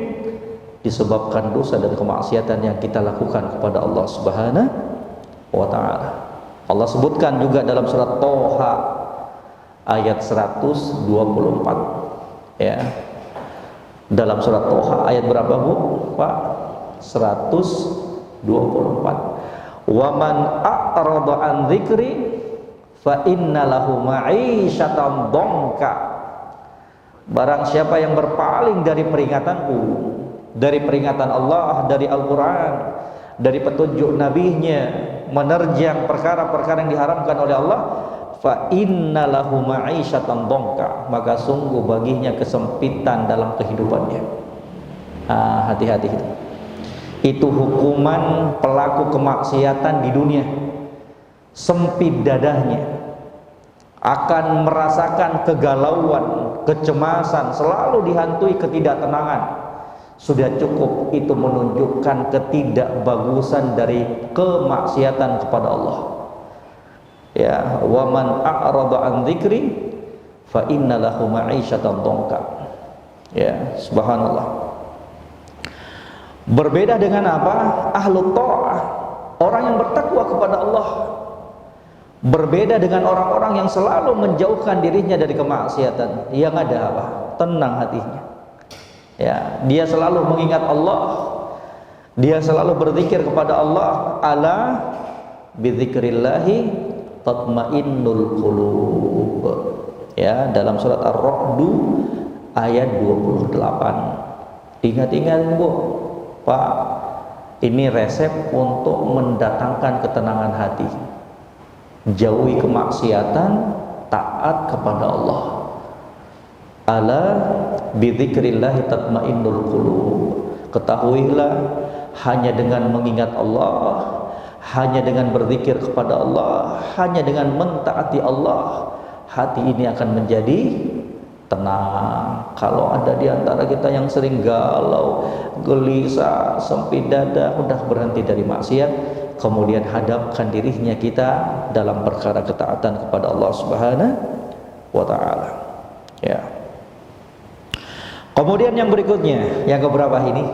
disebabkan dosa dan kemaksiatan yang kita lakukan kepada Allah Subhanahu wa taala. Allah sebutkan juga dalam surat Toha ayat 124. Ya. Dalam surat Toha ayat berapa, Bu? Pak? 124. Wa man a'rada an dzikri fa inna lahu ma'isyatan dhanka. Barang siapa yang berpaling dari peringatanku, dari peringatan Allah, dari Al-Quran, dari petunjuk Nabi-Nya, menerjang perkara-perkara yang diharamkan oleh Allah, fa inna lahu ma'isyatan dhanka, maka sungguh baginya kesempitan dalam kehidupannya. Hati-hati itu. Itu hukuman pelaku kemaksiatan di dunia. Sempit dadahnya, akan merasakan kegalauan, kecemasan, selalu dihantui ketidaktenangan. Sudah cukup itu menunjukkan ketidakbagusan dari kemaksiatan kepada Allah. Ya, wa man a'rada an dzikri fa inna lahu ma'isyatan dhanka. Ya, subhanallah. Berbeda dengan apa? Ahlu ta'ah, orang yang bertakwa kepada Allah. Berbeda dengan orang-orang yang selalu menjauhkan dirinya dari kemaksiatan. Yang ada apa? Tenang hatinya. Ya, dia selalu mengingat Allah. Dia selalu berzikir kepada Allah. Ala bidzikrillahi tatmainnul qulub. Ya, dalam surat Ar-Ra'd ayat 28. Ingat-ingat, Bu. Pak, ini resep untuk mendatangkan ketenangan hati. Jauhi kemaksiatan, taat kepada Allah. Ala bidzikrillahi tatmainnul qulub. Ketahuilah, hanya dengan mengingat Allah, hanya dengan berzikir kepada Allah, hanya dengan mentaati Allah, hati ini akan menjadi tenang. Kalau ada di antara kita yang sering galau, gelisah, sempit dada, udah berhenti dari maksiat, kemudian hadapkan dirinya kita dalam perkara ketaatan kepada Allah Subhanahu wa taala. Ya. Kemudian yang berikutnya, yang keberapa ini?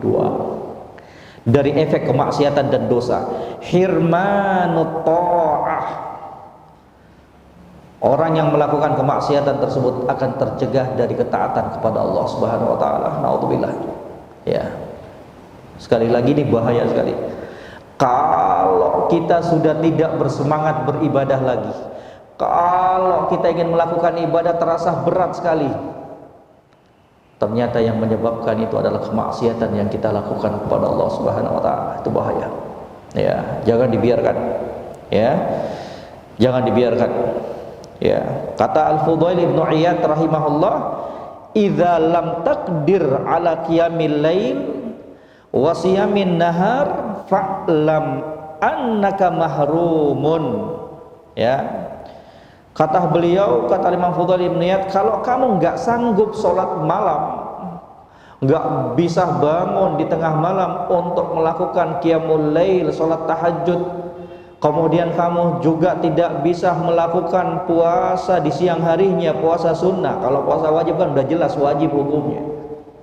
2. Dari efek kemaksiatan dan dosa, hirmanut ta'ah. Orang yang melakukan kemaksiatan tersebut akan tercegah dari ketaatan kepada Allah Subhanahu wa taala. Naudzubillah. Ya. Sekali lagi ini bahaya sekali. Kalau kita sudah tidak bersemangat beribadah lagi, kalau kita ingin melakukan ibadah terasa berat sekali, ternyata yang menyebabkan itu adalah kemaksiatan yang kita lakukan kepada Allah Subhanahu wa taala. Itu bahaya. Ya, jangan dibiarkan. Ya. Jangan dibiarkan. Ya, kata Al-Fudail Ibnu Iyad rahimahullah, "Idza lam taqdir ala qiyamil lail wa siyamin nahar fa'lam annaka mahrumun." Ya. Kata beliau, kata Imam Fudail Ibnu Iyad, kalau kamu enggak sanggup sholat malam, enggak bisa bangun di tengah malam untuk melakukan qiyamul lail, sholat tahajud, kemudian kamu juga tidak bisa melakukan puasa di siang harinya, puasa sunnah. Kalau puasa wajib kan udah jelas wajib hukumnya.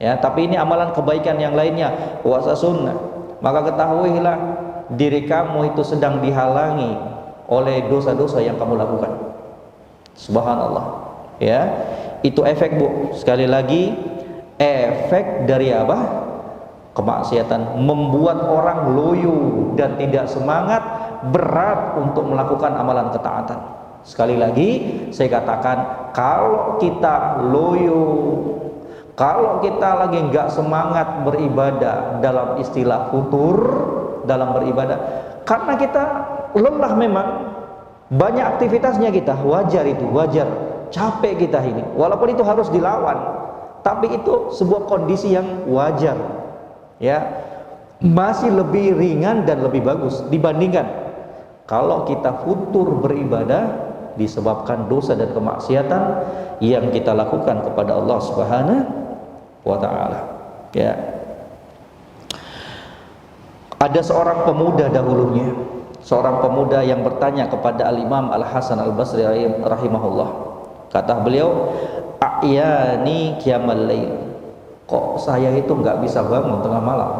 Ya, tapi ini amalan kebaikan yang lainnya, puasa sunnah. Maka ketahuilah diri kamu itu sedang dihalangi oleh dosa-dosa yang kamu lakukan. Subhanallah. Ya, itu efek, Bu. Sekali lagi, efek dari apa? Kemaksiatan membuat orang loyo dan tidak semangat, berat untuk melakukan amalan ketaatan. Sekali lagi saya katakan, kalau kita loyo, kalau kita lagi nggak semangat beribadah, dalam istilah futur dalam beribadah, karena kita lelah memang, banyak aktivitasnya kita, wajar itu, wajar, capek kita ini, walaupun itu harus dilawan, tapi itu sebuah kondisi yang wajar. Ya, masih lebih ringan dan lebih bagus dibandingkan Kalau kita futur beribadah disebabkan dosa dan kemaksiatan yang kita lakukan kepada Allah Subhanahu wa taala. Ya. Ada seorang pemuda dahulunya, seorang pemuda yang bertanya kepada Al-Imam Al-Hasan Al-Basri rahimahullah. Kata beliau, "A'yani qiyamal lail." Kok saya itu nggak bisa bangun tengah malam?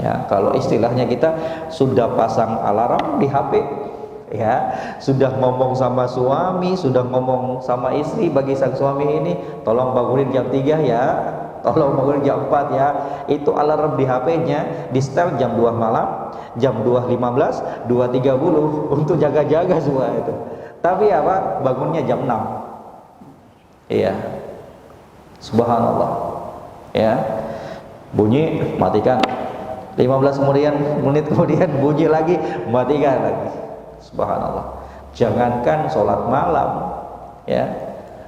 Ya, kalau istilahnya kita sudah pasang alarm di HP, ya, sudah ngomong sama suami, sudah ngomong sama istri, bagi sang suami ini, tolong bangunin jam 3 ya, tolong bangunin jam 4 ya. Itu alarm di HP-nya di setel jam 2 malam, jam 2.15, 2.30 untuk jaga-jaga semua itu. Tapi apa? Bangunnya jam 6. Iya. Subhanallah. Ya. Bunyi, matikan. 15 menit kemudian bunyi lagi, matikan lagi. Subhanallah. Jangankan sholat malam, ya,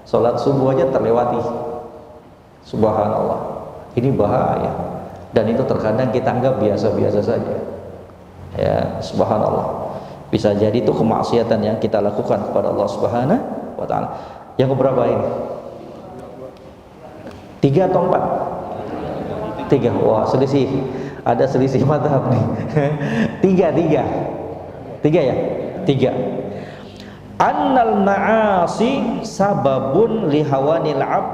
sholat subuh aja terlewati. Subhanallah. Ini bahaya. Dan itu terkadang kita anggap biasa-biasa saja. Ya, subhanallah. Bisa jadi itu kemaksiatan yang kita lakukan kepada Allah Subhanahu wa taala. Yang keberapa ini? 3 atau 4? 3. Wah, selisih. Ada selisih mazhab nih. 3 ya? 3. Annal ma'asi sababun lihawanil 'abd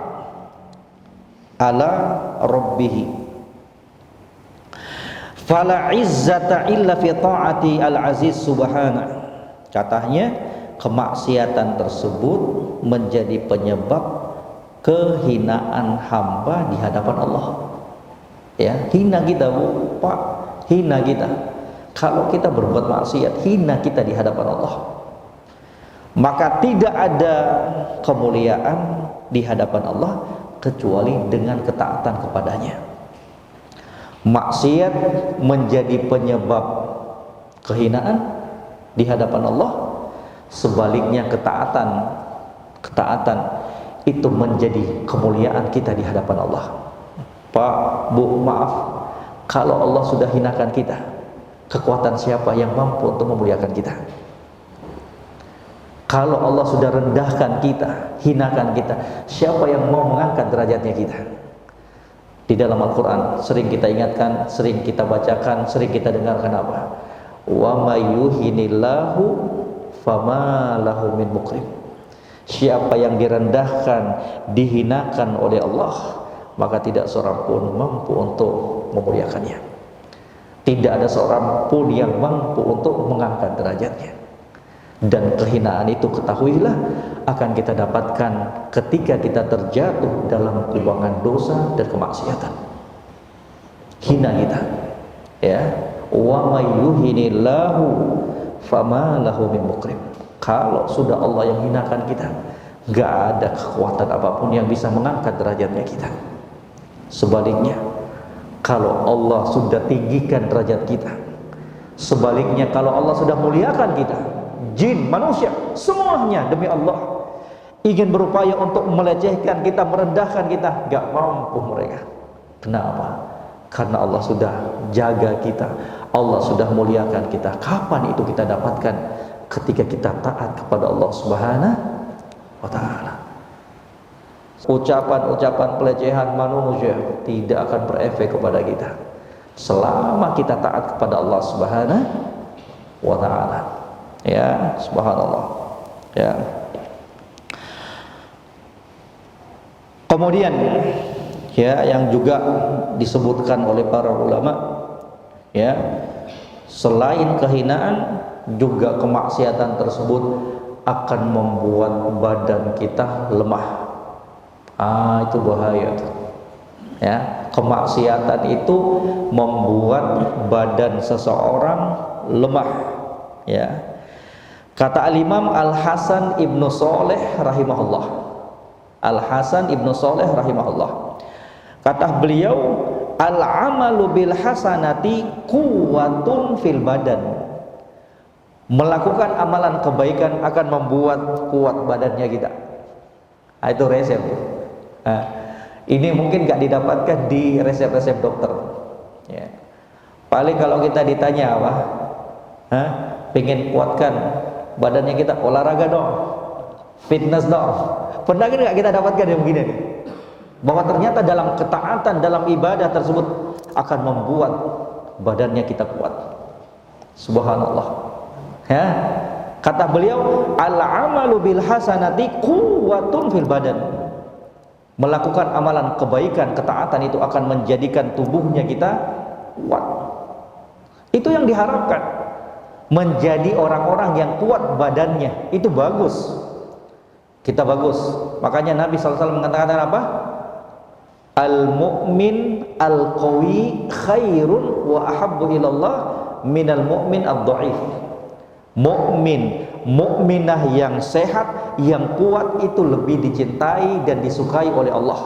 ala rabbih. Fala izzata illa fi ta'ati al-aziz subhanahu. Katanya kemaksiatan tersebut menjadi penyebab kehinaan hamba di hadapan Allah. Ya, hina kita, Bu, Pak, hina kita. Kalau kita berbuat maksiat, hina kita di hadapan Allah. Maka tidak ada kemuliaan di hadapan Allah kecuali dengan ketaatan kepadanya. Maksiat menjadi penyebab kehinaan di hadapan Allah, sebaliknya ketaatan itu menjadi kemuliaan kita di hadapan Allah. Pak, Bu, maaf, kalau Allah sudah hinakan kita, kekuatan siapa yang mampu untuk memuliakan kita? Kalau Allah sudah rendahkan kita, hinakan kita, siapa yang mau mengangkat derajatnya kita? Di dalam Al-Quran sering kita ingatkan, sering kita bacakan, sering kita dengarkan apa? Wa may yuhinillahu fama lahu min mukrim. Siapa yang direndahkan, dihinakan oleh Allah, maka tidak seorang pun mampu untuk memuliakannya. Tidak ada seorang pun yang mampu untuk mengangkat derajatnya. Dan kehinaan itu, ketahuilah, akan kita dapatkan ketika kita terjatuh dalam kubangan dosa dan kemaksiatan. Hina kita, ya. Wa may yuhinillahu fama lahu min mukrim. Kalau sudah Allah yang hinakan kita, gak ada kekuatan apapun yang bisa mengangkat derajatnya kita. Sebaliknya, kalau Allah sudah tinggikan derajat kita, sebaliknya kalau Allah sudah muliakan kita, jin, manusia, semuanya demi Allah ingin berupaya untuk melecehkan kita, merendahkan kita, gak mampu mereka. Kenapa? Karena Allah sudah jaga kita, Allah sudah muliakan kita. Kapan itu kita dapatkan? Ketika kita taat kepada Allah Subhanahu wa ta'ala. Ucapan-ucapan pelecehan manusia tidak akan berefek kepada kita selama kita taat kepada Allah Subhanahu wa ta'ala. Ya, subhanallah. Ya. Kemudian, ya, yang juga disebutkan oleh para ulama, ya, selain kehinaan, juga kemaksiatan tersebut akan membuat badan kita lemah. Itu bahaya tuh. Ya, kemaksiatan itu membuat badan seseorang lemah. Ya. Kata Al-Imam Al-Hasan Ibnu Shalih rahimahullah. Al-Hasan Ibnu Shalih rahimahullah. Kata beliau, al-amalu bil hasanati quwwatun fil badan. Melakukan amalan kebaikan akan membuat kuat badannya kita. Itu resep. Ini mungkin gak didapatkan di resep-resep dokter. Ya. Paling kalau kita ditanya apa, Hah? Pengen kuatkan badannya kita, olahraga dong, fitness dong. Pernah nggak kita dapatkan yang begini nih? Bahwa ternyata dalam ketaatan, dalam ibadah tersebut akan membuat badannya kita kuat. Subhanallah. Ya. Kata beliau, al-amalu bil hasanati quwwatun fil badan. Melakukan amalan kebaikan, ketaatan itu akan menjadikan tubuhnya kita kuat. Itu yang diharapkan. Menjadi orang-orang yang kuat badannya, itu bagus. Kita bagus. Makanya Nabi SAW mengatakan apa? Al-mu'min al-qawi khairun wa ahabbu ilallah minal mu'min ad-dha'if. Mukminah yang sehat, yang kuat itu lebih dicintai dan disukai oleh Allah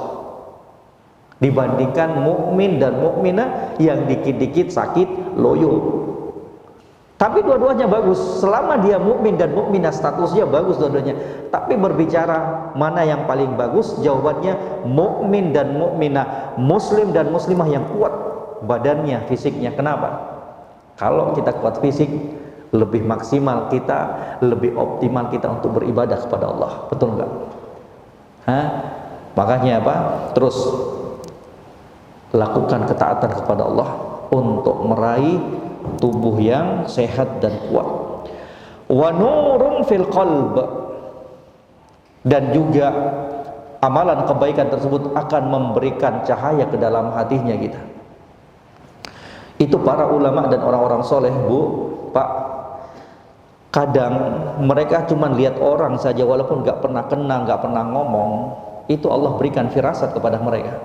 dibandingkan mukmin dan mukminah yang dikit-dikit sakit loyo. Tapi dua-duanya bagus. Selama dia mukmin dan mukminah, statusnya bagus dua-duanya. Tapi berbicara mana yang paling bagus, jawabannya mukmin dan mukminah, muslim dan muslimah yang kuat badannya, fisiknya. Kenapa? Kalau kita kuat fisik, lebih maksimal kita, lebih optimal kita untuk beribadah kepada Allah. Betul enggak? Hah? Makanya apa? Terus lakukan ketaatan kepada Allah untuk meraih tubuh yang sehat dan kuat. Wa nurun fil qalb, dan juga amalan kebaikan tersebut akan memberikan cahaya ke dalam hatinya kita. Itu para ulama dan orang-orang soleh, Bu, Pak. Kadang mereka cuma lihat orang saja, walaupun gak pernah kenal, gak pernah ngomong, itu Allah berikan firasat kepada mereka.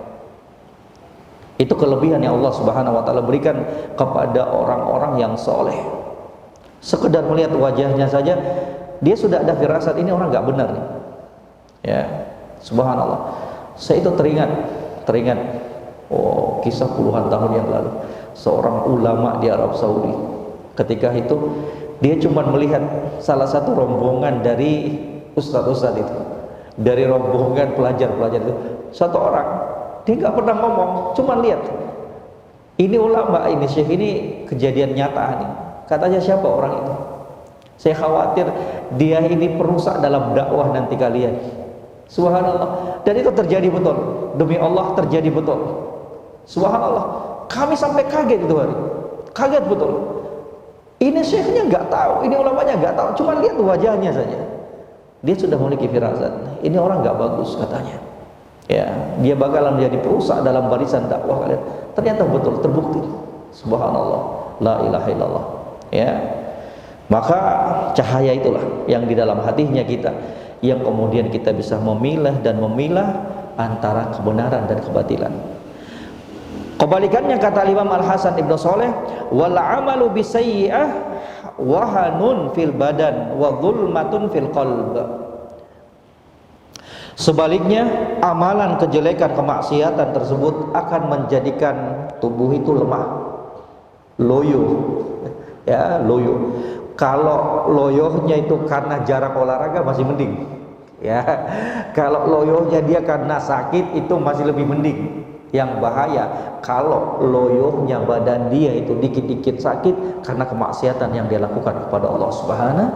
Itu kelebihan yang Allah Subhanahu wa ta'ala berikan kepada orang-orang yang soleh. Sekedar melihat wajahnya saja, dia sudah ada firasat, ini orang gak benar nih. Ya, subhanallah. Saya itu teringat kisah puluhan tahun yang lalu. Seorang ulama di Arab Saudi. Ketika itu dia cuma melihat salah satu rombongan dari ustadz-ustadz itu, dari rombongan pelajar-pelajar itu, satu orang. Dia nggak pernah ngomong, cuma lihat. Ini ulama, ini syekh, ini kejadian nyata nih. Katanya siapa orang itu? Saya khawatir dia ini perusak dalam dakwah nanti kalian. Subhanallah. Dan itu terjadi betul. Demi Allah terjadi betul. Subhanallah. Kami sampai kaget itu hari. Kaget betul. Ini syekhnya nggak tahu, ini ulamanya nggak tahu, cuma lihat wajahnya saja. Dia sudah memiliki firasat. Ini orang nggak bagus katanya. Ya, dia bakalan menjadi perusak dalam barisan dakwah kalian. Ternyata betul, terbukti. Subhanallah, la ilaha illallah. Ya, maka cahaya itulah yang di dalam hatinya kita, yang kemudian kita bisa memilah dan memilah antara kebenaran dan kebatilan. Kebalikannya kata Imam Al-Hasan Ibnu Shalih, wal amalu bisayyi'ah wahanun fil badan wa dhulmatun fil qalb. Sebaliknya, amalan kejelekan, kemaksiatan tersebut akan menjadikan tubuh itu lemah, loyo. Ya, loyo. Kalau loyohnya itu karena jarang olahraga masih mending. Ya, kalau loyohnya dia karena sakit itu masih lebih mending. Yang bahaya kalau loyohnya badan dia itu dikit-dikit sakit karena kemaksiatan yang dia lakukan kepada Allah Subhanahu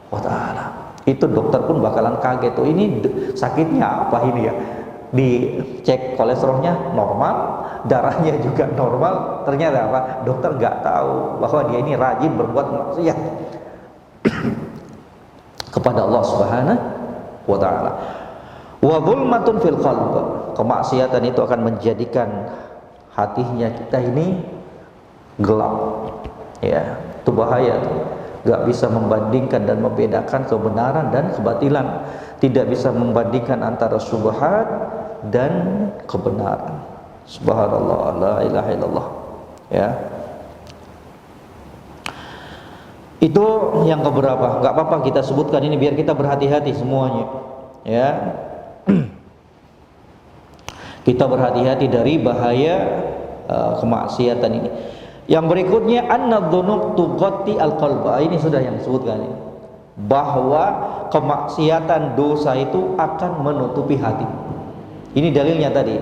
wa ta'ala. Itu dokter pun bakalan kaget, tuh ini sakitnya apa ini ya? Dicek kolesterolnya normal, darahnya juga normal, ternyata apa? Dokter nggak tahu bahwa dia ini rajin berbuat maksiat kepada Allah Subhanahu wa ta'ala. Wa dhulmatun fil qalb, kemaksiatan itu akan menjadikan hatinya kita ini gelap. Ya, itu bahaya tuh. Gak bisa membandingkan dan membedakan kebenaran dan kebatilan, tidak bisa membandingkan antara syubhat dan kebenaran. Subhanallah, la ilaha illallah. Ya, itu yang keberapa? Gak apa-apa kita sebutkan ini biar kita berhati-hati semuanya. Ya, kita berhati-hati dari bahaya kemaksiatan ini. Yang berikutnya, an-dzunub tughatti al-qalba. Ini sudah yang disebutkan ini, bahwa kemaksiatan dosa itu akan menutupi hati. Ini dalilnya tadi.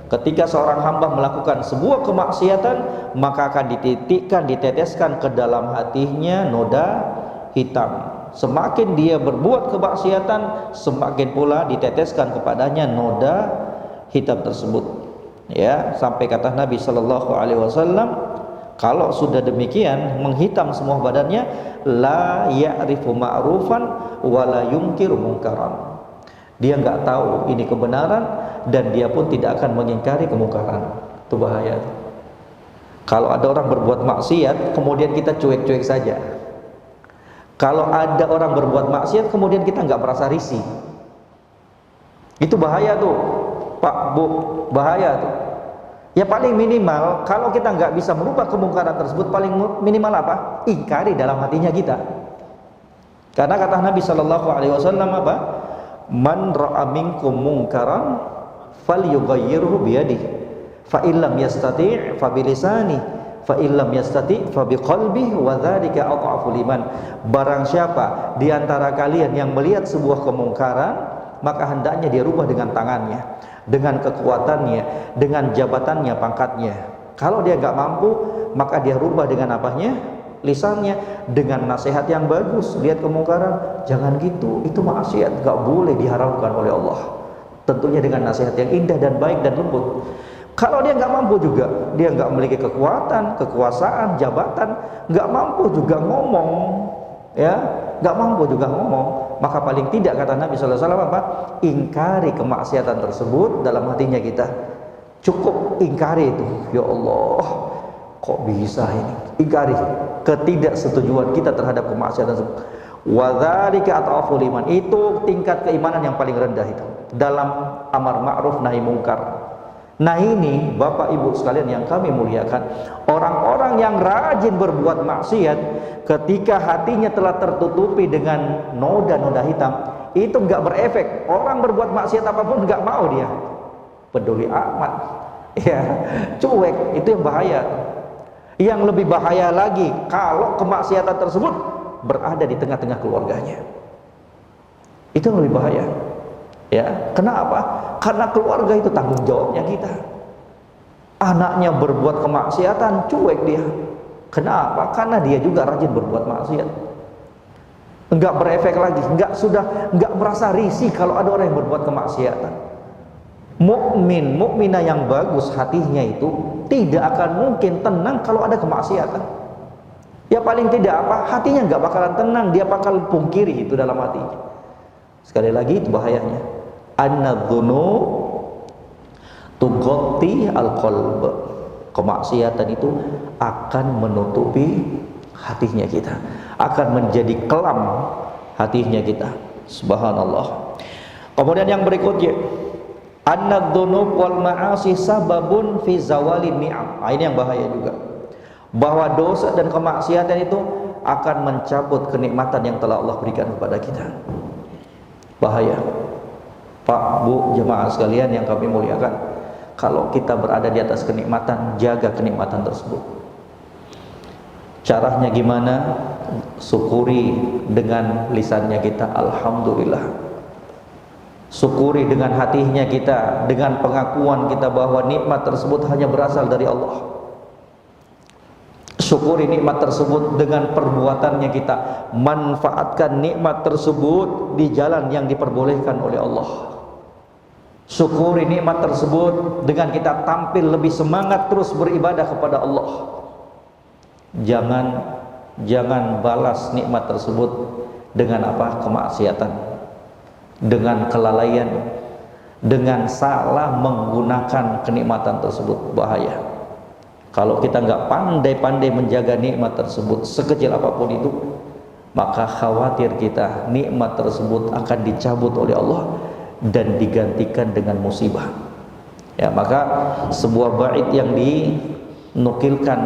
Ketika seorang hamba melakukan sebuah kemaksiatan, maka akan dititikkan, diteteskan ke dalam hatinya noda hitam. Semakin dia berbuat kemaksiatan, semakin pula diteteskan kepadanya noda hitam tersebut. Ya, sampai kata Nabi sallallahu alaihi wasallam, kalau sudah demikian menghitam semua badannya, la ya'rifu ma'rufan wa la yunkiru munkaran. Dia nggak tahu ini kebenaran dan dia pun tidak akan mengingkari kemungkaran. Itu bahaya. Kalau ada orang berbuat maksiat kemudian kita cuek-cuek saja. Kalau ada orang berbuat maksiat kemudian kita nggak merasa risih, itu bahaya tuh Pak Bu, bahaya tuh. Ya paling minimal kalau kita nggak bisa merubah kemungkaran tersebut, paling minimal apa? Ingkari dalam hatinya kita. Karena kata Nabi Shallallahu Alaihi Wasallam apa? Man ra'a minkum munkaran falyughayyirhu biyadihi fa illam yastati' fa bilisani fa illam yastati' fa biqalbihi wa dzalika adhafu liman. Barang siapa di antara kalian yang melihat sebuah kemungkaran, maka hendaknya dia rubah dengan tangannya, dengan kekuatannya, dengan jabatannya, pangkatnya. Kalau dia nggak mampu, maka dia rubah dengan apanya? Lisannya, dengan nasihat yang bagus. Lihat kemungkaran, jangan gitu, itu maksiat, nggak boleh, diharamkan oleh Allah. Tentunya dengan nasihat yang indah dan baik dan lembut. Kalau dia nggak mampu juga, dia nggak memiliki kekuatan, kekuasaan, jabatan, nggak mampu juga ngomong, ya, nggak mampu juga ngomong, maka paling tidak kata Nabi Sallallahu Alaihi Wasallam apa? Ingkari kemaksiatan tersebut dalam hatinya kita. Cukup ingkari itu. Ya Allah, kok bisa ini? Ingkari ketidaksetujuan kita terhadap kemaksiatan tersebut. Wa dzalika at'afu liman. Itu tingkat keimanan yang paling rendah itu dalam amar ma'ruf nahi mungkar. Nah ini Bapak Ibu sekalian yang kami muliakan, orang-orang yang rajin berbuat maksiat ketika hatinya telah tertutupi dengan noda-noda hitam, itu nggak berefek. Orang berbuat maksiat apapun nggak mau dia, peduli amat, ya, cuek. Itu yang bahaya. Yang lebih bahaya lagi kalau kemaksiatan tersebut berada di tengah-tengah keluarganya. Itu yang lebih bahaya. Ya, kenapa? Karena keluarga itu tanggung jawabnya kita. Anaknya berbuat kemaksiatan, cuek dia. Kenapa? Karena dia juga rajin berbuat maksiat. Enggak berefek lagi, enggak merasa risih kalau ada orang yang berbuat kemaksiatan. Mukminah yang bagus hatinya itu tidak akan mungkin tenang kalau ada kemaksiatan. Ya paling tidak apa? Hatinya enggak bakalan tenang, dia bakal pungkiri itu dalam hatinya. Sekali lagi itu bahayanya. An-dzunub tughatti al-qalb. Kemaksiatan itu akan menutupi hatinya kita, akan menjadi kelam hatinya kita. Subhanallah. Kemudian yang berikutnya, an-dzunub wal ma'asi sababun fi zawali ni'am. Ini yang bahaya juga, bahwa dosa dan kemaksiatan itu akan mencabut kenikmatan yang telah Allah berikan kepada kita. Bahaya. Pak, Bu, jemaah sekalian yang kami muliakan, kalau kita berada di atas kenikmatan, jaga kenikmatan tersebut. Caranya gimana? Syukuri dengan lisannya kita, alhamdulillah. Syukuri dengan hatinya kita, dengan pengakuan kita bahwa nikmat tersebut hanya berasal dari Allah. Syukuri nikmat tersebut dengan perbuatannya kita, manfaatkan nikmat tersebut di jalan yang diperbolehkan oleh Allah. Syukuri nikmat tersebut dengan kita tampil lebih semangat terus beribadah kepada Allah. Jangan balas nikmat tersebut dengan apa? Kemaksiatan, dengan kelalaian, dengan salah menggunakan kenikmatan tersebut. Bahaya. Kalau kita nggak pandai-pandai menjaga nikmat tersebut, sekecil apapun itu, maka khawatir kita nikmat tersebut akan dicabut oleh Allah dan digantikan dengan musibah. Ya, maka sebuah bait yang dinukilkan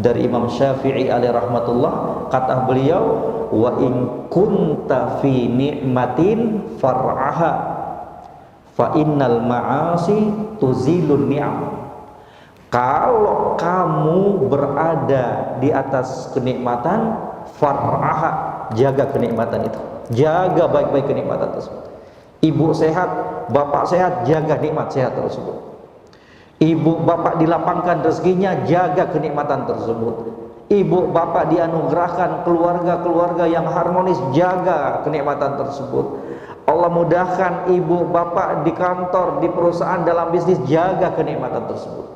dari Imam Syafi'i alaihi rahmatullah, kata beliau, wa in kunta fi ni'matin far'aha fa innal ma'asi tuzilun ni'am. Kalau kamu berada di atas kenikmatan, far'aha, jaga kenikmatan itu, jaga baik-baik kenikmatan tersebut. Ibu sehat, bapak sehat, jaga nikmat sehat tersebut. Ibu bapak dilapangkan rezekinya, jaga kenikmatan tersebut. Ibu bapak dianugerahkan keluarga-keluarga yang harmonis, jaga kenikmatan tersebut. Allah mudahkan ibu bapak di kantor, di perusahaan, dalam bisnis, jaga kenikmatan tersebut.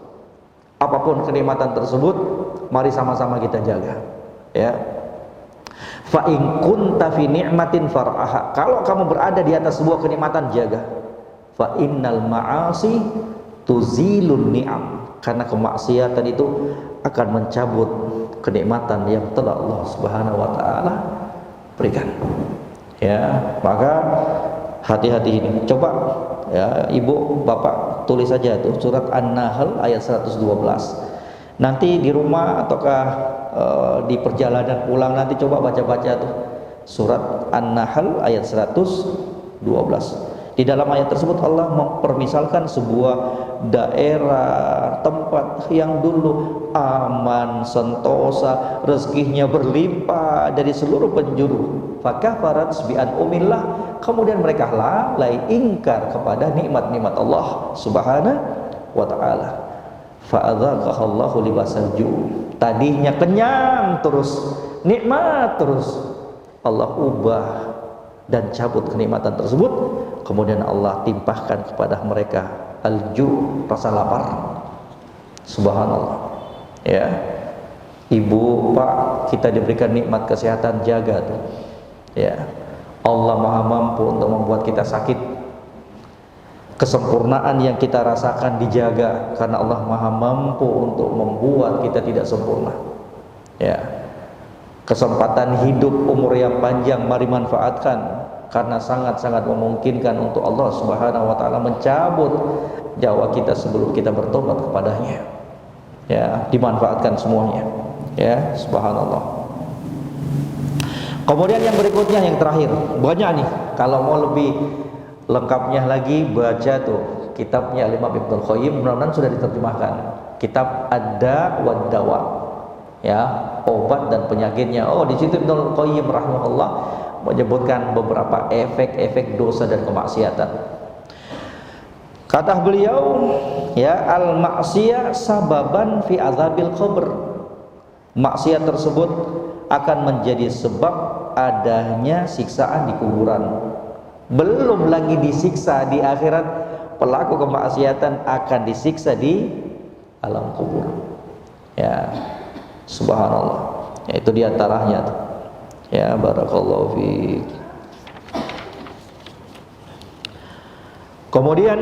Apapun kenikmatan tersebut, mari sama-sama kita jaga. Ya. Fa in kunta fi ni'matin far'aha. Kalau kamu berada di atas sebuah kenikmatan, jaga. Fa innal ma'asi tuzilun ni'am. Karena kemaksiatan itu akan mencabut kenikmatan yang telah Allah Subhanahu wa taala berikan. Ya, maka hati-hati ini. Coba ya, ibu bapak tulis saja tuh surat An-Nahl ayat 112. Nanti di rumah ataukah di perjalanan pulang nanti coba baca-baca tuh surat An-Nahl ayat 112. Di dalam ayat tersebut Allah mempermisalkan sebuah daerah, tempat yang dulu aman, sentosa, rezekinya berlimpah dari seluruh penjuru. Fakafarat bi an'umillah, kemudian mereka lalai, ingkar kepada nikmat-nikmat Allah Subhanahu wa taala. Fa'adzaqahallahu libasal ju'. Tadinya kenyang terus, nikmat terus, Allah ubah dan cabut kenikmatan tersebut, kemudian Allah timpahkan kepada mereka al-ju', rasa lapar. Subhanallah. Ya. Ibu, Pak, kita diberikan nikmat kesehatan, jaga tuh. Ya. Allah Maha mampu untuk membuat kita sakit. Kesempurnaan yang kita rasakan dijaga karena Allah Maha mampu untuk membuat kita tidak sempurna. Ya. Kesempatan hidup, umur yang panjang, mari manfaatkan, karena sangat-sangat memungkinkan untuk Allah Subhanahu wa taala mencabut nyawa kita sebelum kita bertobat kepadanya. Ya, dimanfaatkan semuanya. Ya, subhanallah. Kemudian yang berikutnya, yang terakhir, banyak nih. Kalau mau lebih lengkapnya lagi, baca tuh kitabnya Imam Ibnul Qayyim, mudah-mudahan sudah diterjemahkan. Kitab Ad-Da' wad Dawa. Ya, obat dan penyakitnya. Oh, di situ Ibnul Qayyim rahimahullah menyebutkan beberapa efek-efek dosa dan kemaksiatan. Kata beliau, ya, al-ma'siyah sababan fi azabil qabr. Maksiat tersebut akan menjadi sebab adanya siksaan di kuburan. Belum lagi disiksa di akhirat, pelaku kemaksiatan akan disiksa di alam kubur. Ya, subhanallah. Ya, itu diantaranya tuh. Ya, barakallahu fiik. Kemudian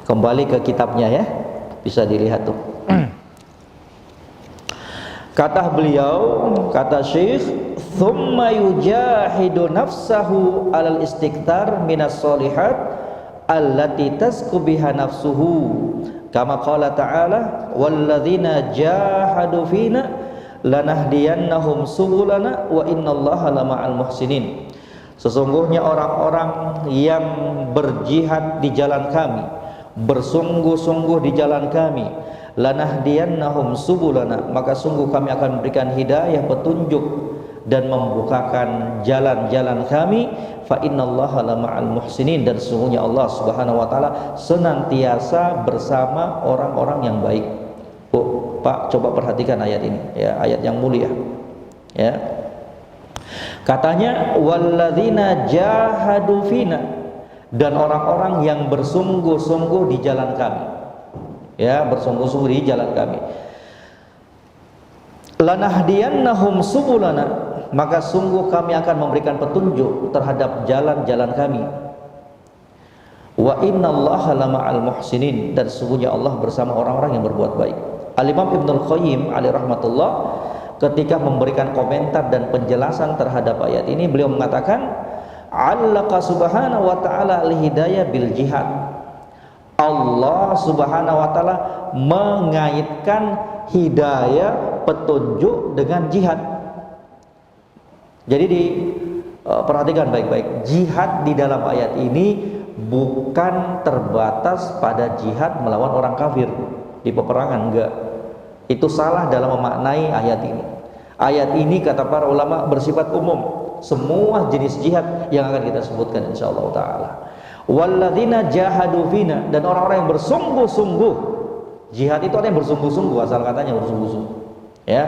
kembali ke kitabnya ya, bisa dilihat tuh. Kata beliau, kata Syekh, "Tsumma yujahidu nafsahu 'alal istikthar minas sholihat allati tasku biha nafsuhu." Kama qala ta'ala, "Walladzina jahadu fina lanahdiyannahum subulana wa innallaha lama'al muhsinin." Sesungguhnya orang-orang yang berjihad di jalan kami, bersungguh-sungguh di jalan kami, lanahdiyannahum subulana, maka sungguh kami akan memberikan hidayah, petunjuk dan membukakan jalan-jalan kami. Fa innallaha lama'al muhsinin, dan sesungguhnya Allah Subhanahu wa taala senantiasa bersama orang-orang yang baik. Oh, Pak, coba perhatikan ayat ini ya, ayat yang mulia. Ya. Katanya walladzina jahadu fina, dan orang-orang yang bersungguh-sungguh di jalan kami. Ya, bersungguh-sungguh di jalan kami. Lanahdiyannahum subulana, maka sungguh kami akan memberikan petunjuk terhadap jalan-jalan kami. Wa innallaha lama'al muhsinin, dan sesungguhnya Allah bersama orang-orang yang berbuat baik. Al-Imam Ibnul Qayyim alaihi rahmatullah ketika memberikan komentar dan penjelasan terhadap ayat ini, beliau mengatakan, "Allaqa subhanahu wa ta'ala al-hidayah bil jihad." Allah Subhanahu wa taala mengaitkan hidayah, petunjuk dengan jihad. Jadi perhatikan baik-baik, jihad di dalam ayat ini bukan terbatas pada jihad melawan orang kafir di peperangan, enggak. Itu salah dalam memaknai ayat ini. Ayat ini kata para ulama bersifat umum, semua jenis jihad yang akan kita sebutkan insyaallah taala. Walladzina jahadu fina, dan orang-orang yang bersungguh-sungguh. Jihad itu ada yang bersungguh-sungguh, asal katanya bersungguh-sungguh. Ya,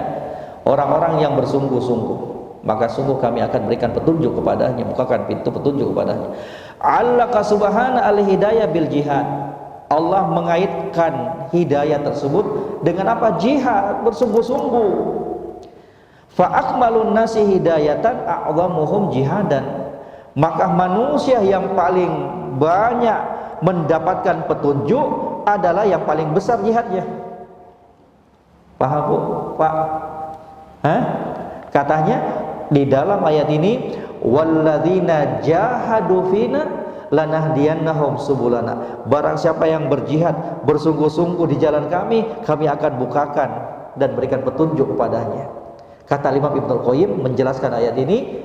orang-orang yang bersungguh-sungguh, maka sungguh kami akan berikan petunjuk kepadanya, bukakan pintu petunjuk kepadanya. Allaka subhana al-hidayah bil jihad. Allah mengaitkan hidayah tersebut dengan apa? Jihad, bersungguh-sungguh. Fa akmalun nasi hidayatan a'zamuhum jihadan. Maka manusia yang paling banyak mendapatkan petunjuk adalah yang paling besar jihadnya. Paham Bu? Pak? Hah? Katanya di dalam ayat ini, walladzina jahadu fina lanahdiyannahum subulana. Barang siapa yang berjihad bersungguh-sungguh di jalan kami akan bukakan dan berikan petunjuk kepadanya. Kata Imam Ibnul Qayyim menjelaskan ayat ini,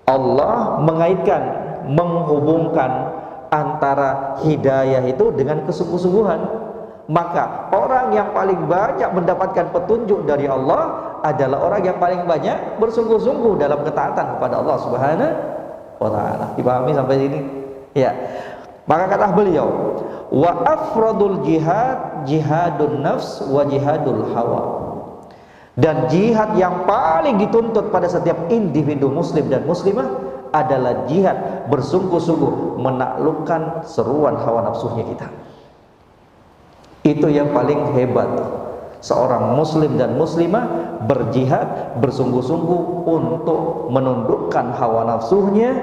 Allah mengaitkan, menghubungkan antara hidayah itu dengan kesungguh-sungguhan. Maka orang yang paling banyak mendapatkan petunjuk dari Allah adalah orang yang paling banyak bersungguh-sungguh dalam ketaatan kepada Allah Subhanahu wa ta'ala. Dipahami sampai sini? Ya. Maka kata beliau, wa afradul jihad jihadun nafs wa jihadul hawa. Dan jihad yang paling dituntut pada setiap individu muslim dan muslimah adalah jihad bersungguh-sungguh menaklukkan seruan hawa nafsunya kita. Itu yang paling hebat. Seorang muslim dan muslimah berjihad bersungguh-sungguh untuk menundukkan hawa nafsunya,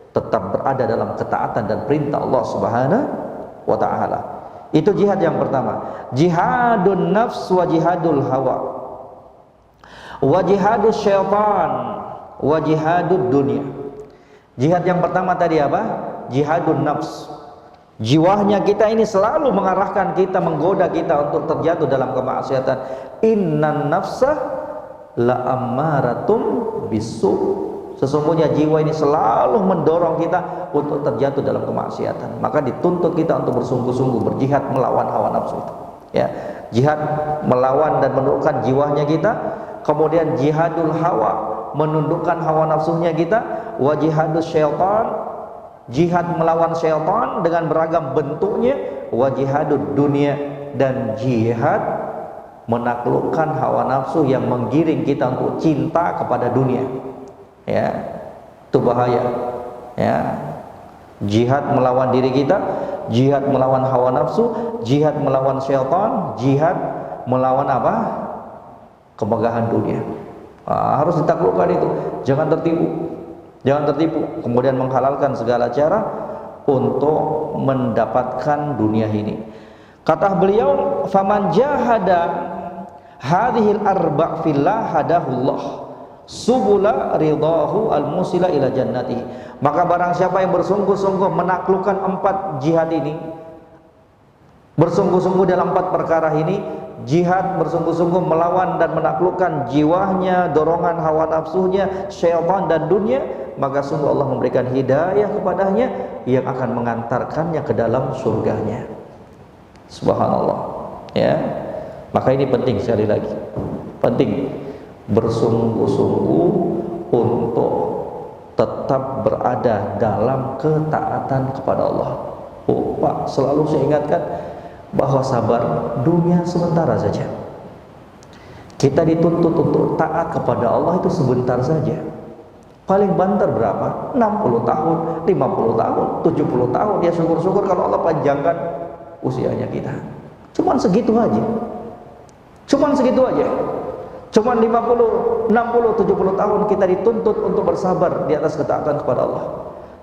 tetap berada dalam ketaatan dan perintah Allah Subhanahu wa ta'ala. Itu jihad yang pertama. Jihadun nafs wa jihadul hawa. Wa jihadus syaitan wa jihadud dunia. Jihad yang pertama tadi apa? Jihadun nafs. Jiwanya kita ini selalu mengarahkan kita, menggoda kita untuk terjatuh dalam kemaksiatan. Innan nafsa la ammaratum bisu. Sesungguhnya jiwa ini selalu mendorong kita untuk terjatuh dalam kemaksiatan. Maka dituntut kita untuk bersungguh-sungguh berjihad melawan hawa nafsu itu. Ya, jihad melawan dan menundukkan jiwanya kita. Kemudian jihadul hawa, menundukkan hawa nafsunya kita. Wa jihadus syaitan, jihad melawan syaitan dengan beragam bentuknya. Wa jihadud dunia, dan jihad menaklukkan hawa nafsu yang menggiring kita untuk cinta kepada dunia. Ya, itu bahaya. Ya, jihad melawan diri kita, jihad melawan hawa nafsu, jihad melawan syaitan, jihad melawan apa? Kemegahan dunia. Harus ditaklukkan itu. Jangan tertipu. Jangan tertipu. Kemudian menghalalkan segala cara untuk mendapatkan dunia ini. Kata beliau, faman jahada hadhil arba' fillah hadahullah subula ridahu al-musila ila jannati. Maka barang siapa yang bersungguh-sungguh menaklukkan 4 jihad ini, bersungguh-sungguh dalam 4 perkara ini, jihad bersungguh-sungguh melawan dan menaklukkan jiwanya, dorongan hawa nafsunya, syaitan dan dunia, maka sungguh Allah memberikan hidayah kepadanya yang akan mengantarkannya ke dalam surganya. Subhanallah. Ya, maka ini penting, sekali lagi penting bersungguh-sungguh untuk tetap berada dalam ketaatan kepada Allah. Oh Pak, selalu saya ingatkan bahwa sabar, dunia sementara saja. Kita dituntut untuk taat kepada Allah itu sebentar saja. Paling banter berapa? 60 tahun, 50 tahun, 70 tahun. Ya syukur-syukur kalau Allah panjangkan usianya kita. Cuman segitu aja. Cuman segitu aja. Cuman 50, 60, 70 tahun kita dituntut untuk bersabar di atas ketaatan kepada Allah.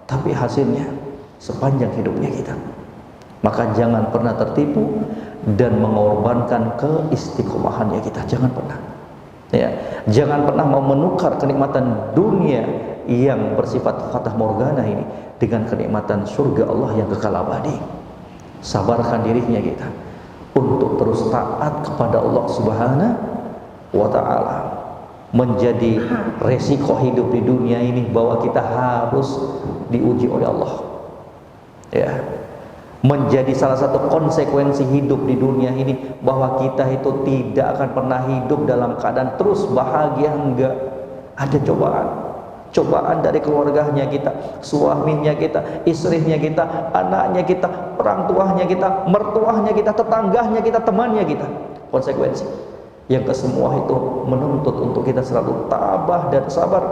Tapi hasilnya sepanjang hidupnya kita. Maka jangan pernah tertipu dan mengorbankan keistiqomahannya kita. Jangan pernah. Ya, jangan pernah mau menukar kenikmatan dunia yang bersifat fatah morgana ini dengan kenikmatan surga Allah yang kekal abadi. Sabarkan dirinya kita untuk terus taat kepada Allah Subhanahu wa ta'ala. Menjadi resiko hidup di dunia ini bahwa kita harus diuji oleh Allah. Ya, menjadi salah satu konsekuensi hidup di dunia ini bahwa kita itu tidak akan pernah hidup dalam keadaan terus bahagia. Enggak, ada cobaan. cobaan dari keluarganya kita, suaminya kita, istrinya kita, anaknya kita, orang tuanya kita, mertuanya kita, tetangganya kita, temannya kita. Konsekuensi yang kesemua itu menuntut untuk kita selalu tabah dan sabar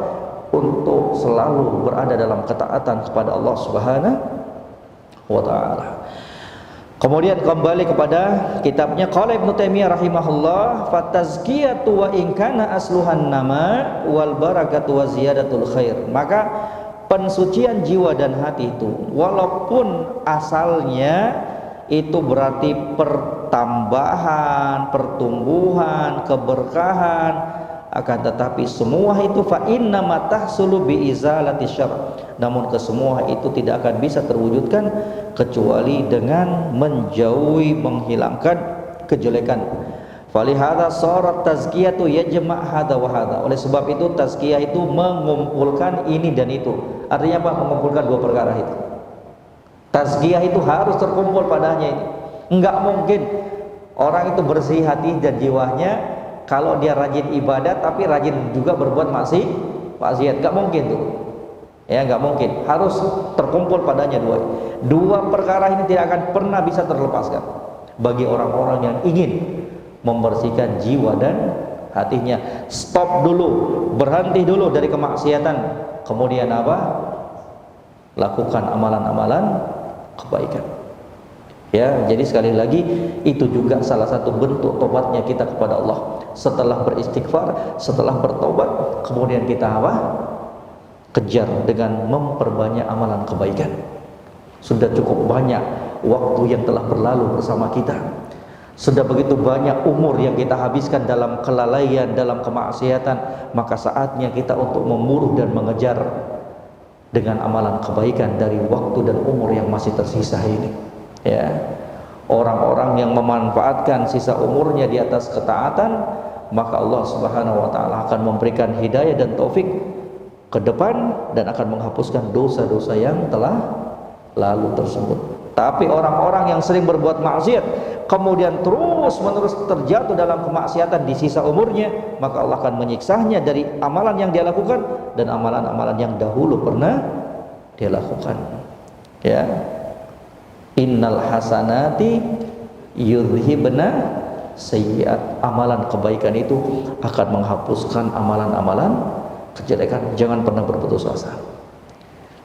untuk selalu berada dalam ketaatan kepada Allah Subhanahu wa ta'ala. Kemudian kembali kepada kitabnya, qala Ibnu Taimiyah rahimahullah, fatazkiyatu wa in kana asluhan nama wal barakatu wa ziyadatul khair. Maka pensucian jiwa dan hati itu walaupun asalnya itu berarti pertambahan, pertumbuhan, keberkahan, akan tetapi semua itu fa inna ma tahsulu bi izalati syarr. Namun kesemua itu tidak akan bisa terwujudkan kecuali dengan menjauhi, menghilangkan kejelekan. Falihada sharat tazkiyatu yajma' hadza wa hadza. Oleh sebab itu tazkiyah itu mengumpulkan ini dan itu. Artinya apa? Mengumpulkan dua perkara itu. Tazkiyah itu harus terkumpul padanya itu. Enggak mungkin orang itu bersih hati dan jiwanya kalau dia rajin ibadat tapi rajin juga berbuat maksiat. Enggak mungkin tuh. Ya, enggak mungkin. Harus terkumpul padanya dua perkara ini tidak akan pernah bisa terlepaskan bagi orang-orang yang ingin membersihkan jiwa dan hatinya. Stop dulu, berhenti dulu dari kemaksiatan, kemudian apa? Lakukan amalan-amalan kebaikan. Ya, jadi sekali lagi itu juga salah satu bentuk tobatnya kita kepada Allah. Setelah beristighfar, setelah bertobat, kemudian kita apa? Kejar dengan memperbanyak amalan kebaikan. Sudah cukup banyak waktu yang telah berlalu bersama kita. Sudah begitu banyak umur yang kita habiskan dalam kelalaian, dalam kemaksiatan. Maka saatnya kita untuk memburu dan mengejar dengan amalan kebaikan dari waktu dan umur yang masih tersisa ini. Ya, orang-orang yang memanfaatkan sisa umurnya di atas ketaatan, maka Allah Subhanahu wa ta'ala akan memberikan hidayah dan taufik ke depan dan akan menghapuskan dosa-dosa yang telah lalu tersebut. Tapi orang-orang yang sering berbuat maksiat kemudian terus-menerus terjatuh dalam kemaksiatan di sisa umurnya, maka Allah akan menyiksanya dari amalan yang dia lakukan dan amalan-amalan yang dahulu pernah dia lakukan. Ya, innal hasanati yudhibna sayyiat. Amalan kebaikan itu akan menghapuskan amalan-amalan kejelekan. Jangan pernah berputus asa.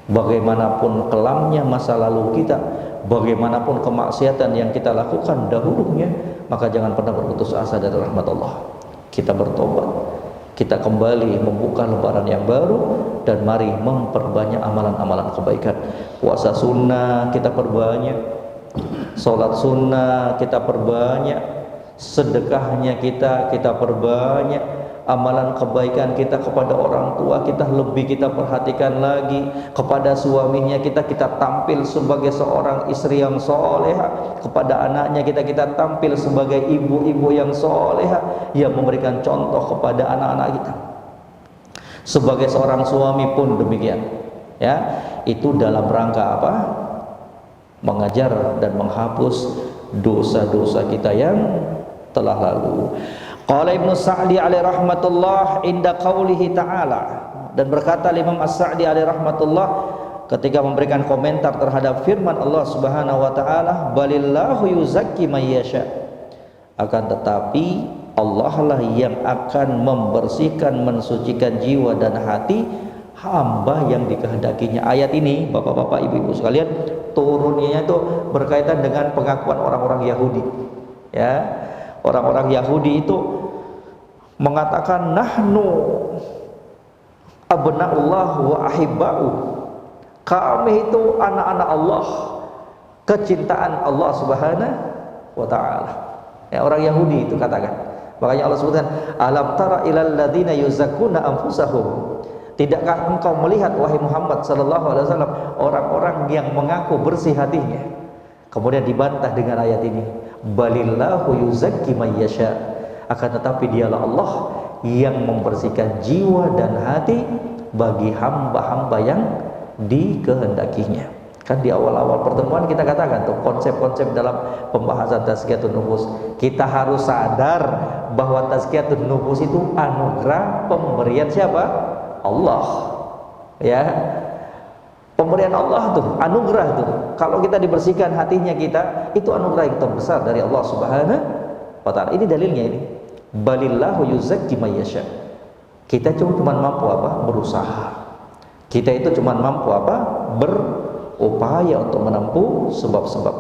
Bagaimanapun kelamnya masa lalu kita, bagaimanapun kemaksiatan yang kita lakukan dahulunya, maka jangan pernah berputus asa dari rahmat Allah. Kita bertobat, kita kembali membuka lembaran yang baru, dan mari memperbanyak amalan-amalan kebaikan. Puasa sunnah kita perbanyak, sholat sunnah kita perbanyak, sedekahnya kita perbanyak, amalan kebaikan kita kepada orang tua kita lebih kita perhatikan lagi, kepada suaminya kita tampil sebagai seorang istri yang soleha, kepada anaknya kita tampil sebagai ibu-ibu yang soleha yang memberikan contoh kepada anak-anak kita. Sebagai seorang suami pun demikian. Ya, itu dalam rangka apa? Mengajar dan menghapus dosa-dosa kita yang telah lalu. Qala Ibnu Sa'di alaihi rahmatullah inda qaulihi ta'ala, dan berkata Imam As-Sa'di alaihi rahmatullah ketika memberikan komentar terhadap firman Allah Subhanahu wa taala, balillahu yuzakki may yasha. Akan tetapi Allah lah yang akan membersihkan, mensucikan jiwa dan hati hamba yang dikehendakinya. Ayat ini Bapak-bapak, Ibu-ibu sekalian, turunnya itu berkaitan dengan pengakuan orang-orang Yahudi. Ya, orang-orang Yahudi itu mengatakan nahnu abna'ullah wa ahibba'u. Kami itu anak-anak Allah, kecintaan Allah Subhanahu wa ta'ala. Ya, orang Yahudi itu katakan. Makanya Allah sebutkan alam tara ilal ladzina yuzakkuna anfusahum. Tidakkah engkau melihat wahai Muhammad sallallahu alaihi wasallam orang-orang yang mengaku bersih hatinya? Kemudian dibantah dengan ayat ini, balillahu yuzakki may yasha. Akan tetapi dialah Allah yang membersihkan jiwa dan hati bagi hamba-hamba yang dikehendakinya. Kan di awal-awal pertemuan kita katakan tuh konsep-konsep dalam pembahasan tazkiyatun nufus. Kita harus sadar bahwa tazkiyatun nufus itu anugerah pemberian siapa? Allah. Ya, pemberian Allah tuh, anugerah tuh. Kalau kita dibersihkan hatinya kita, itu anugerah yang terbesar dari Allah Subhanahu wa taala. Ini dalilnya ini. Balillahu yuzakki may yasha. Kita cuma mampu apa? Berusaha. Kita itu cuma mampu apa? Berupaya untuk menempuh sebab-sebab.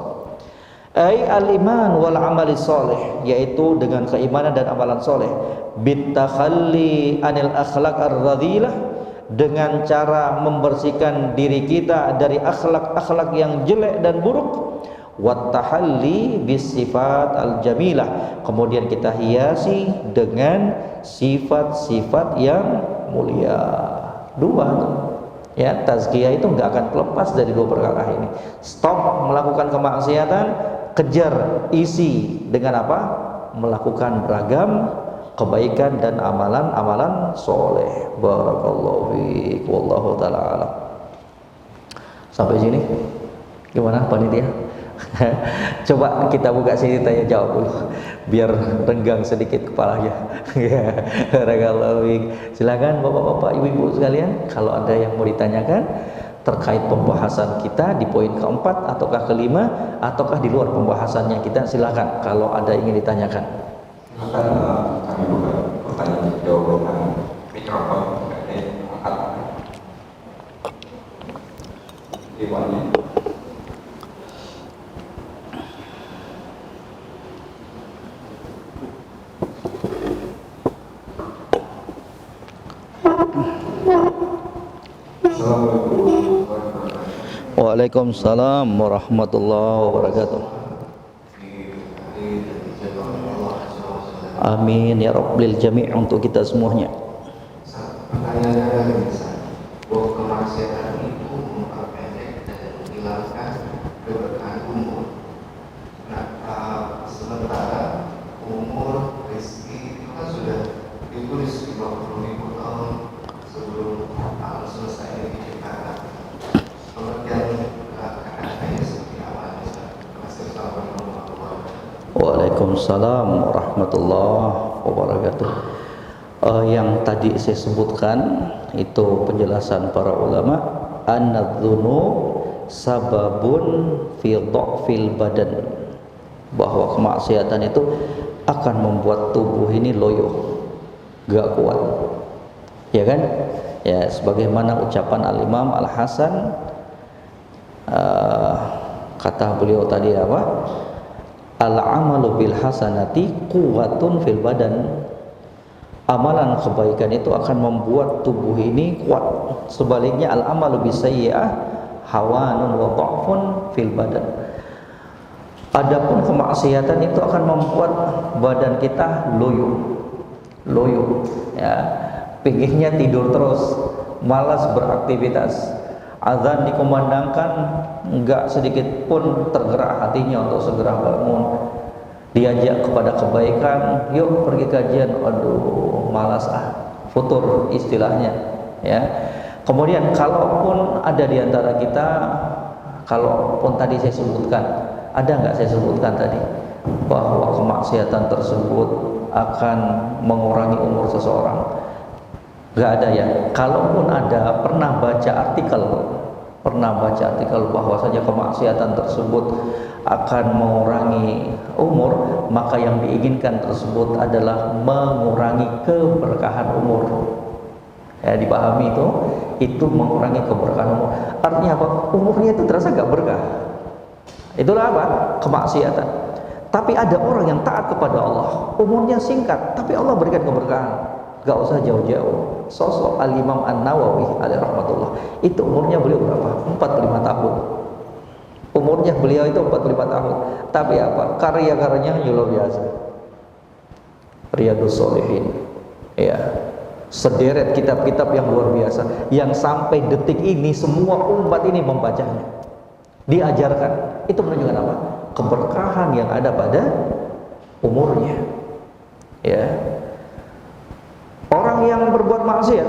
Ai al-iman wal amali sholih, yaitu dengan keimanan dan amalan soleh. Bitakhalli anil akhlaq ar-radhilah, dengan cara membersihkan diri kita dari akhlak-akhlak yang jelek dan buruk. Wat tahalli bis sifat al-jamilah, kemudian kita hiasi dengan sifat-sifat yang mulia. Dua ya, tazkiyah itu nggak akan lepas dari dua perkara ini. Stop melakukan kemaksiatan, kejar isi dengan apa? Melakukan beragam kebaikan dan amalan-amalan soleh. Barakallahu fiik, wallahu ta'ala alam. Sampai sini gimana panitia? Coba kita buka sini tanya jawab dulu biar renggang sedikit kepalanya. Barakallahu fiik. Silakan bapak-bapak, ibu-ibu sekalian, kalau ada yang mau ditanyakan terkait pembahasan kita di poin keempat ataukah kelima ataukah di luar pembahasannya, kita silakan kalau ada yang ingin ditanyakan. Kami buka pertanyaan jawaban mikrofon angkat depannya. Waalaikumsalam warahmatullahi wabarakatuh. Amin ya rabbil jami' untuk kita semuanya. Pertanyaannya bahwa kemaksiatan itu memperpendek dan menghilangkan keberkahan umur. Nah, sementara umur rezeki itu kan sudah ditulis 50.000 tahun sebelum alam semesta ini diciptakan. Pengertian kata-katanya seperti apa? Waalaikumsalam warahmatullahi wabarakatuh. Yang tadi saya sebutkan itu penjelasan para ulama, an-dzunub sababun fi dhafil badan, bahwa kemaksiatan itu akan membuat tubuh ini loyo, gak kuat, ya kan? Ya, sebagaimana ucapan Al-Imam Al-Hasan, kata beliau tadi apa? Al-amalu bil hasanati quwwatun fil badan. Amalan kebaikan itu akan membuat tubuh ini kuat. Sebaliknya al-amalu bisayyi'ah hawanun wa dha'fun fil badan. Adapun kemaksiatan itu akan membuat badan kita loyo. Loyo ya. Pinginnya tidur terus, malas beraktivitas. Azan dikumandangkan, enggak sedikit pun tergerak hatinya untuk segera bangun. Diajak kepada kebaikan, yuk pergi kajian, aduh malas futur istilahnya ya. Kemudian kalaupun ada di antara kita, kalaupun tadi saya sebutkan, ada nggak saya sebutkan tadi bahwa kemaksiatan tersebut akan mengurangi umur seseorang? Nggak ada ya. Kalaupun ada, pernah baca artikel bahwasanya kemaksiatan tersebut akan mengurangi umur, maka yang diinginkan tersebut adalah mengurangi keberkahan umur. Ya, dipahami itu mengurangi keberkahan umur. Artinya apa? Umurnya itu terasa gak berkah. Itulah apa? Kemaksiatan. Tapi ada orang yang taat kepada Allah, umurnya singkat, tapi Allah berikan keberkahan. Gak usah jauh-jauh. Sosok Al-Imam An-Nawawi alaihi rahmatullah, itu umurnya beliau berapa? 45 tahun. Umurnya beliau itu 45 tahun. Tapi apa? Karya-karyanya luar biasa. Riyadhus Shalihin. Ya. Sederet kitab-kitab yang luar biasa, yang sampai detik ini semua umat ini membacanya, diajarkan. Itu menunjukkan apa? Keberkahan yang ada pada umurnya. Ya. Orang yang berbuat maksiat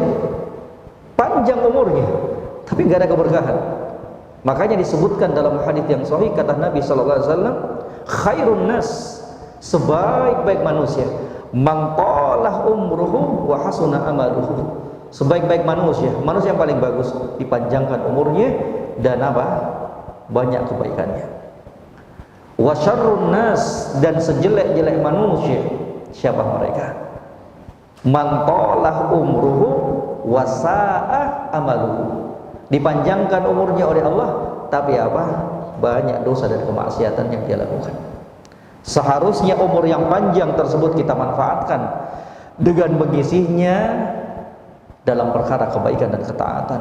panjang umurnya tapi nggak ada keberkahan. Makanya disebutkan dalam hadis yang sahih, kata Nabi sallallahu alaihi wasallam, khairun nas, sebaik-baik manusia, man talah umruhu wa hasuna amaluhu, Sebaik-baik manusia yang paling bagus dipanjangkan umurnya dan apa? Banyak kebaikannya. Wa syarrun nas, dan sejelek-jelek manusia siapa mereka? Man talah umruhu wa sa'a amaluhu. Dipanjangkan umurnya oleh Allah, tapi apa? Banyak dosa dan kemaksiatan yang dia lakukan. Seharusnya umur yang panjang tersebut kita manfaatkan dengan mengisinya dalam perkara kebaikan dan ketaatan.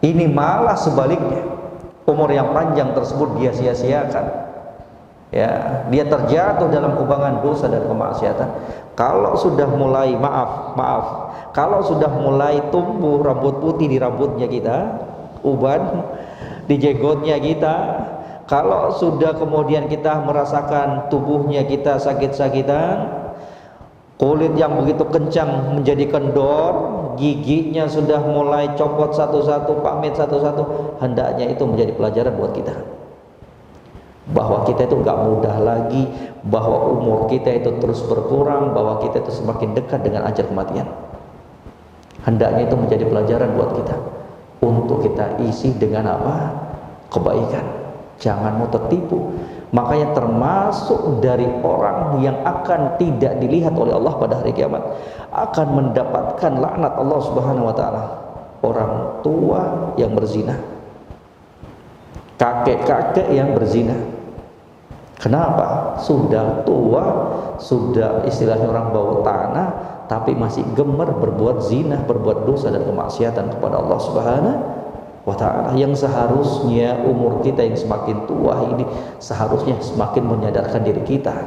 Ini malah sebaliknya, umur yang panjang tersebut dia sia-siakan. Ya, dia terjatuh dalam kubangan dosa dan kemaksiatan. Kalau sudah mulai kalau sudah mulai tumbuh rambut putih di rambutnya kita, uban di jenggotnya kita, kalau sudah kemudian kita merasakan tubuhnya kita sakit-sakitan, kulit yang begitu kencang menjadi kendor, giginya sudah mulai copot satu-satu, pamit satu-satu, hendaknya itu menjadi pelajaran buat kita, bahwa kita itu nggak mudah lagi, bahwa umur kita itu terus berkurang, bahwa kita itu semakin dekat dengan ajal kematian. Hendaknya itu menjadi pelajaran buat kita untuk kita isi dengan apa? Kebaikan. Jangan mau tertipu. Makanya termasuk dari orang yang akan tidak dilihat oleh Allah pada hari kiamat, akan mendapatkan laknat Allah Subhanahu wa taala, orang tua yang berzina, kakek-kakek yang berzina. Kenapa? Sudah tua, sudah istilahnya orang bau tanah, tapi masih gemar berbuat zina, berbuat dosa dan kemaksiatan kepada Allah Subhanahu wa ta'ala. Yang seharusnya umur kita yang semakin tua ini seharusnya semakin menyadarkan diri kita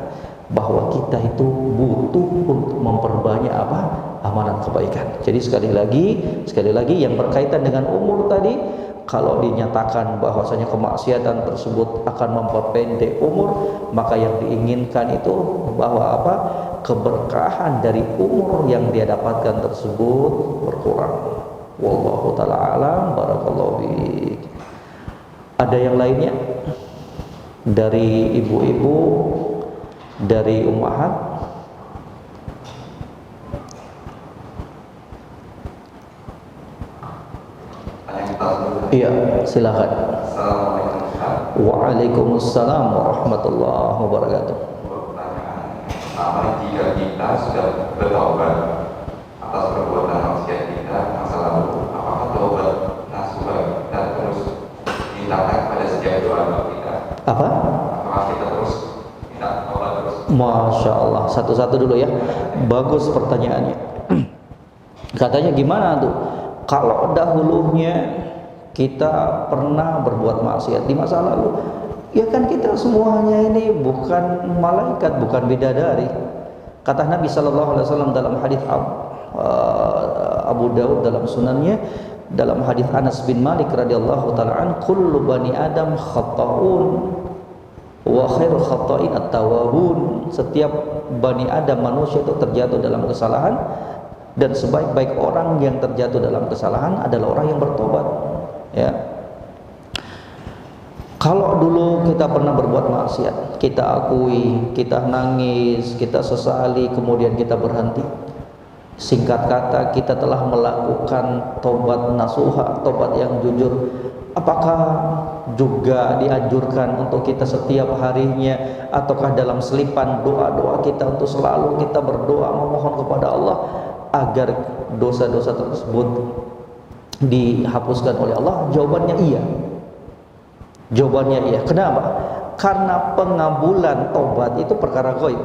bahwa kita itu butuh untuk memperbanyak apa? Amalan kebaikan. Jadi sekali lagi yang berkaitan dengan umur tadi, kalau dinyatakan bahwasanya kemaksiatan tersebut akan memperpendek umur, maka yang diinginkan itu bahwa apa? Keberkahan dari umur yang dia dapatkan tersebut berkurang. Wallahu ta'ala alam. Barakallahu fiik. Ada yang lainnya dari ibu-ibu, dari ummahat? Iya, silakan. Waalaikumsalam warahmatullahi wabarakatuh. Jika kita sudah bertaubat atas perbuatan maksiat kita masa lalu, apakah taubat nasuha kita terus mintakan pada setiap doa kita? Apa? Apakah kita terus minta taubat terus? Masya Allah. Satu-satu dulu ya. Bagus pertanyaannya. Katanya gimana tuh? Kalau dahulunya kita pernah berbuat maksiat di masa lalu, ya kan kita semuanya ini bukan malaikat, bukan bidadari. Kata Nabi Sallallahu Alaihi Wasallam dalam hadis Abu Dawud dalam sunannya, dalam hadis Anas bin Malik radhiyallahu taala an, kullu bani Adam khata'un wa khairu khata'in at-tawwabun. Setiap bani Adam, manusia itu terjatuh dalam kesalahan, dan sebaik-baik orang yang terjatuh dalam kesalahan adalah orang yang bertobat. Ya. Kalau dulu kita pernah berbuat maksiat, kita akui, kita nangis, kita sesali, kemudian kita berhenti. Singkat kata, kita telah melakukan tobat nasuha, tobat yang jujur. Apakah juga dianjurkan untuk kita setiap harinya, ataukah dalam selipan doa-doa kita untuk selalu kita berdoa memohon kepada Allah agar dosa-dosa tersebut dihapuskan oleh Allah? Jawabannya iya. Jawabannya iya. Kenapa? Karena pengabulan tobat itu perkara gaib.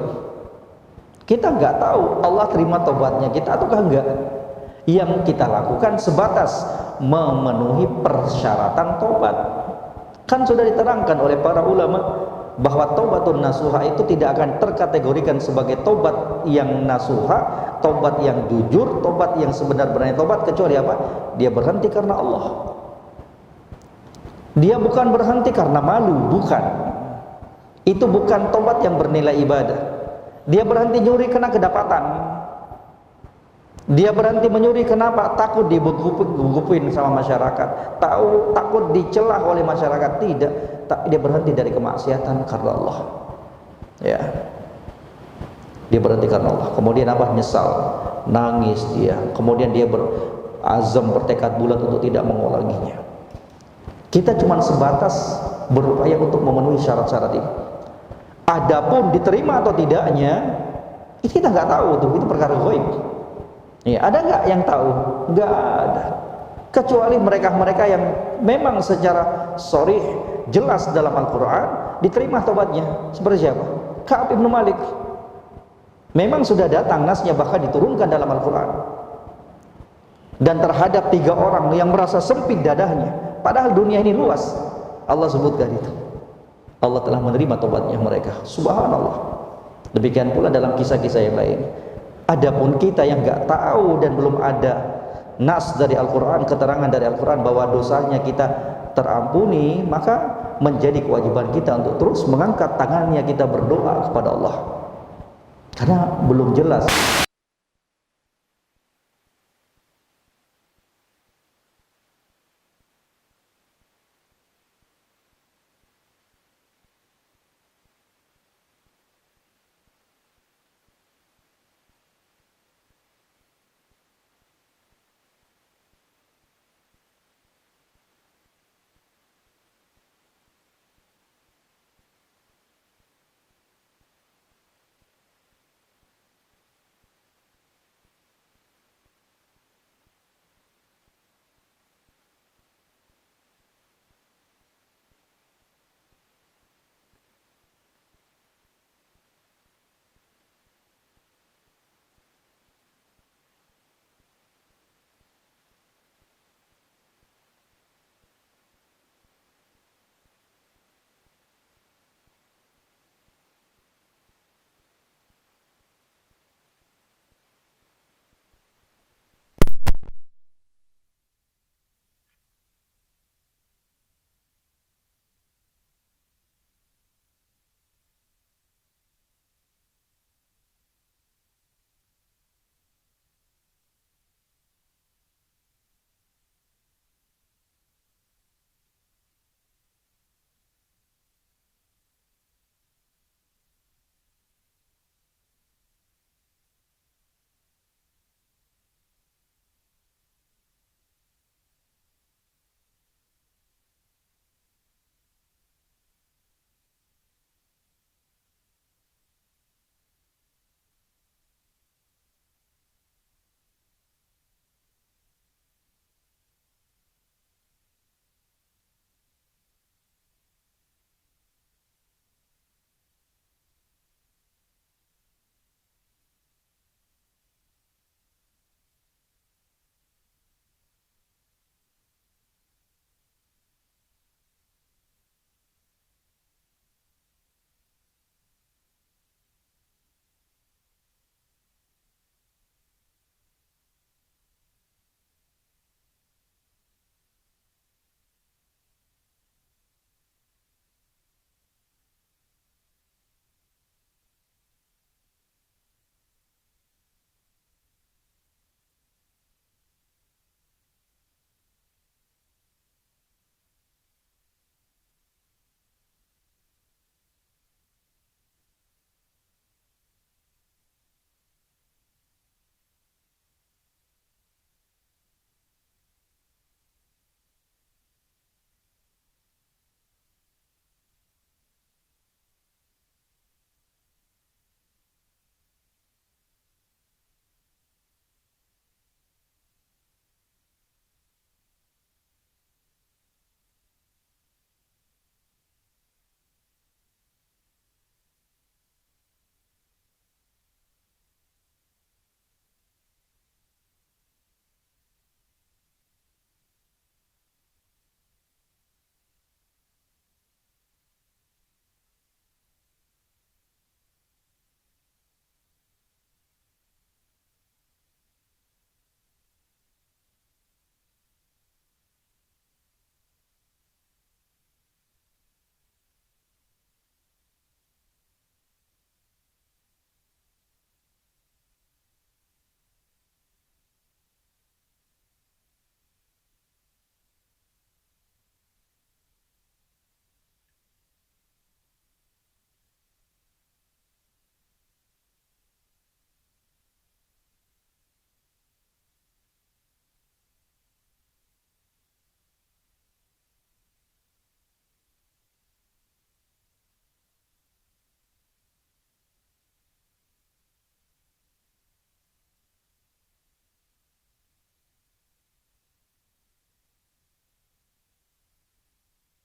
Kita nggak tahu Allah terima tobatnya kita ataukah enggak. Yang kita lakukan sebatas memenuhi persyaratan tobat. Kan sudah diterangkan oleh para ulama bahwa taubatun nasuha itu tidak akan terkategorikan sebagai tobat yang nasuha, tobat yang jujur, tobat yang sebenar-benarnya tobat, kecuali apa? Dia berhenti karena Allah. Dia bukan berhenti karena malu, bukan. Itu bukan tobat yang bernilai ibadah. Dia berhenti nyuri karena kedapatan. Dia berhenti menyuri kenapa? Takut dibegupuin sama masyarakat, takut dicelah oleh masyarakat. Tidak, tapi dia berhenti dari kemaksiatan karena Allah. Ya, dia berhenti karena Allah. Kemudian apa? Nyesal, nangis dia. Kemudian dia berazam, bertekad bulat untuk tidak mengulanginya. Kita cuma sebatas berupaya untuk memenuhi syarat-syarat ini. Adapun diterima atau tidaknya, itu kita nggak tahu tuh, itu perkara ghaib. Ya, ada nggak yang tahu? Nggak ada. Kecuali mereka-mereka yang memang secara sharih jelas dalam Al-Quran diterima taubatnya. Seperti siapa? Ka'ab bin Malik. Memang sudah datang nasnya, bahkan diturunkan dalam Al-Quran. Dan terhadap 3 orang yang merasa sempit dadahnya, padahal dunia ini luas, Allah sebutkan itu. Allah telah menerima taubatnya mereka. Subhanallah. Demikian pula dalam kisah-kisah yang lain. Adapun kita yang nggak tahu dan belum ada nas dari Al-Quran, keterangan dari Al-Quran bahwa dosanya kita terampuni, maka menjadi kewajiban kita untuk terus mengangkat tangannya kita berdoa kepada Allah, karena belum jelas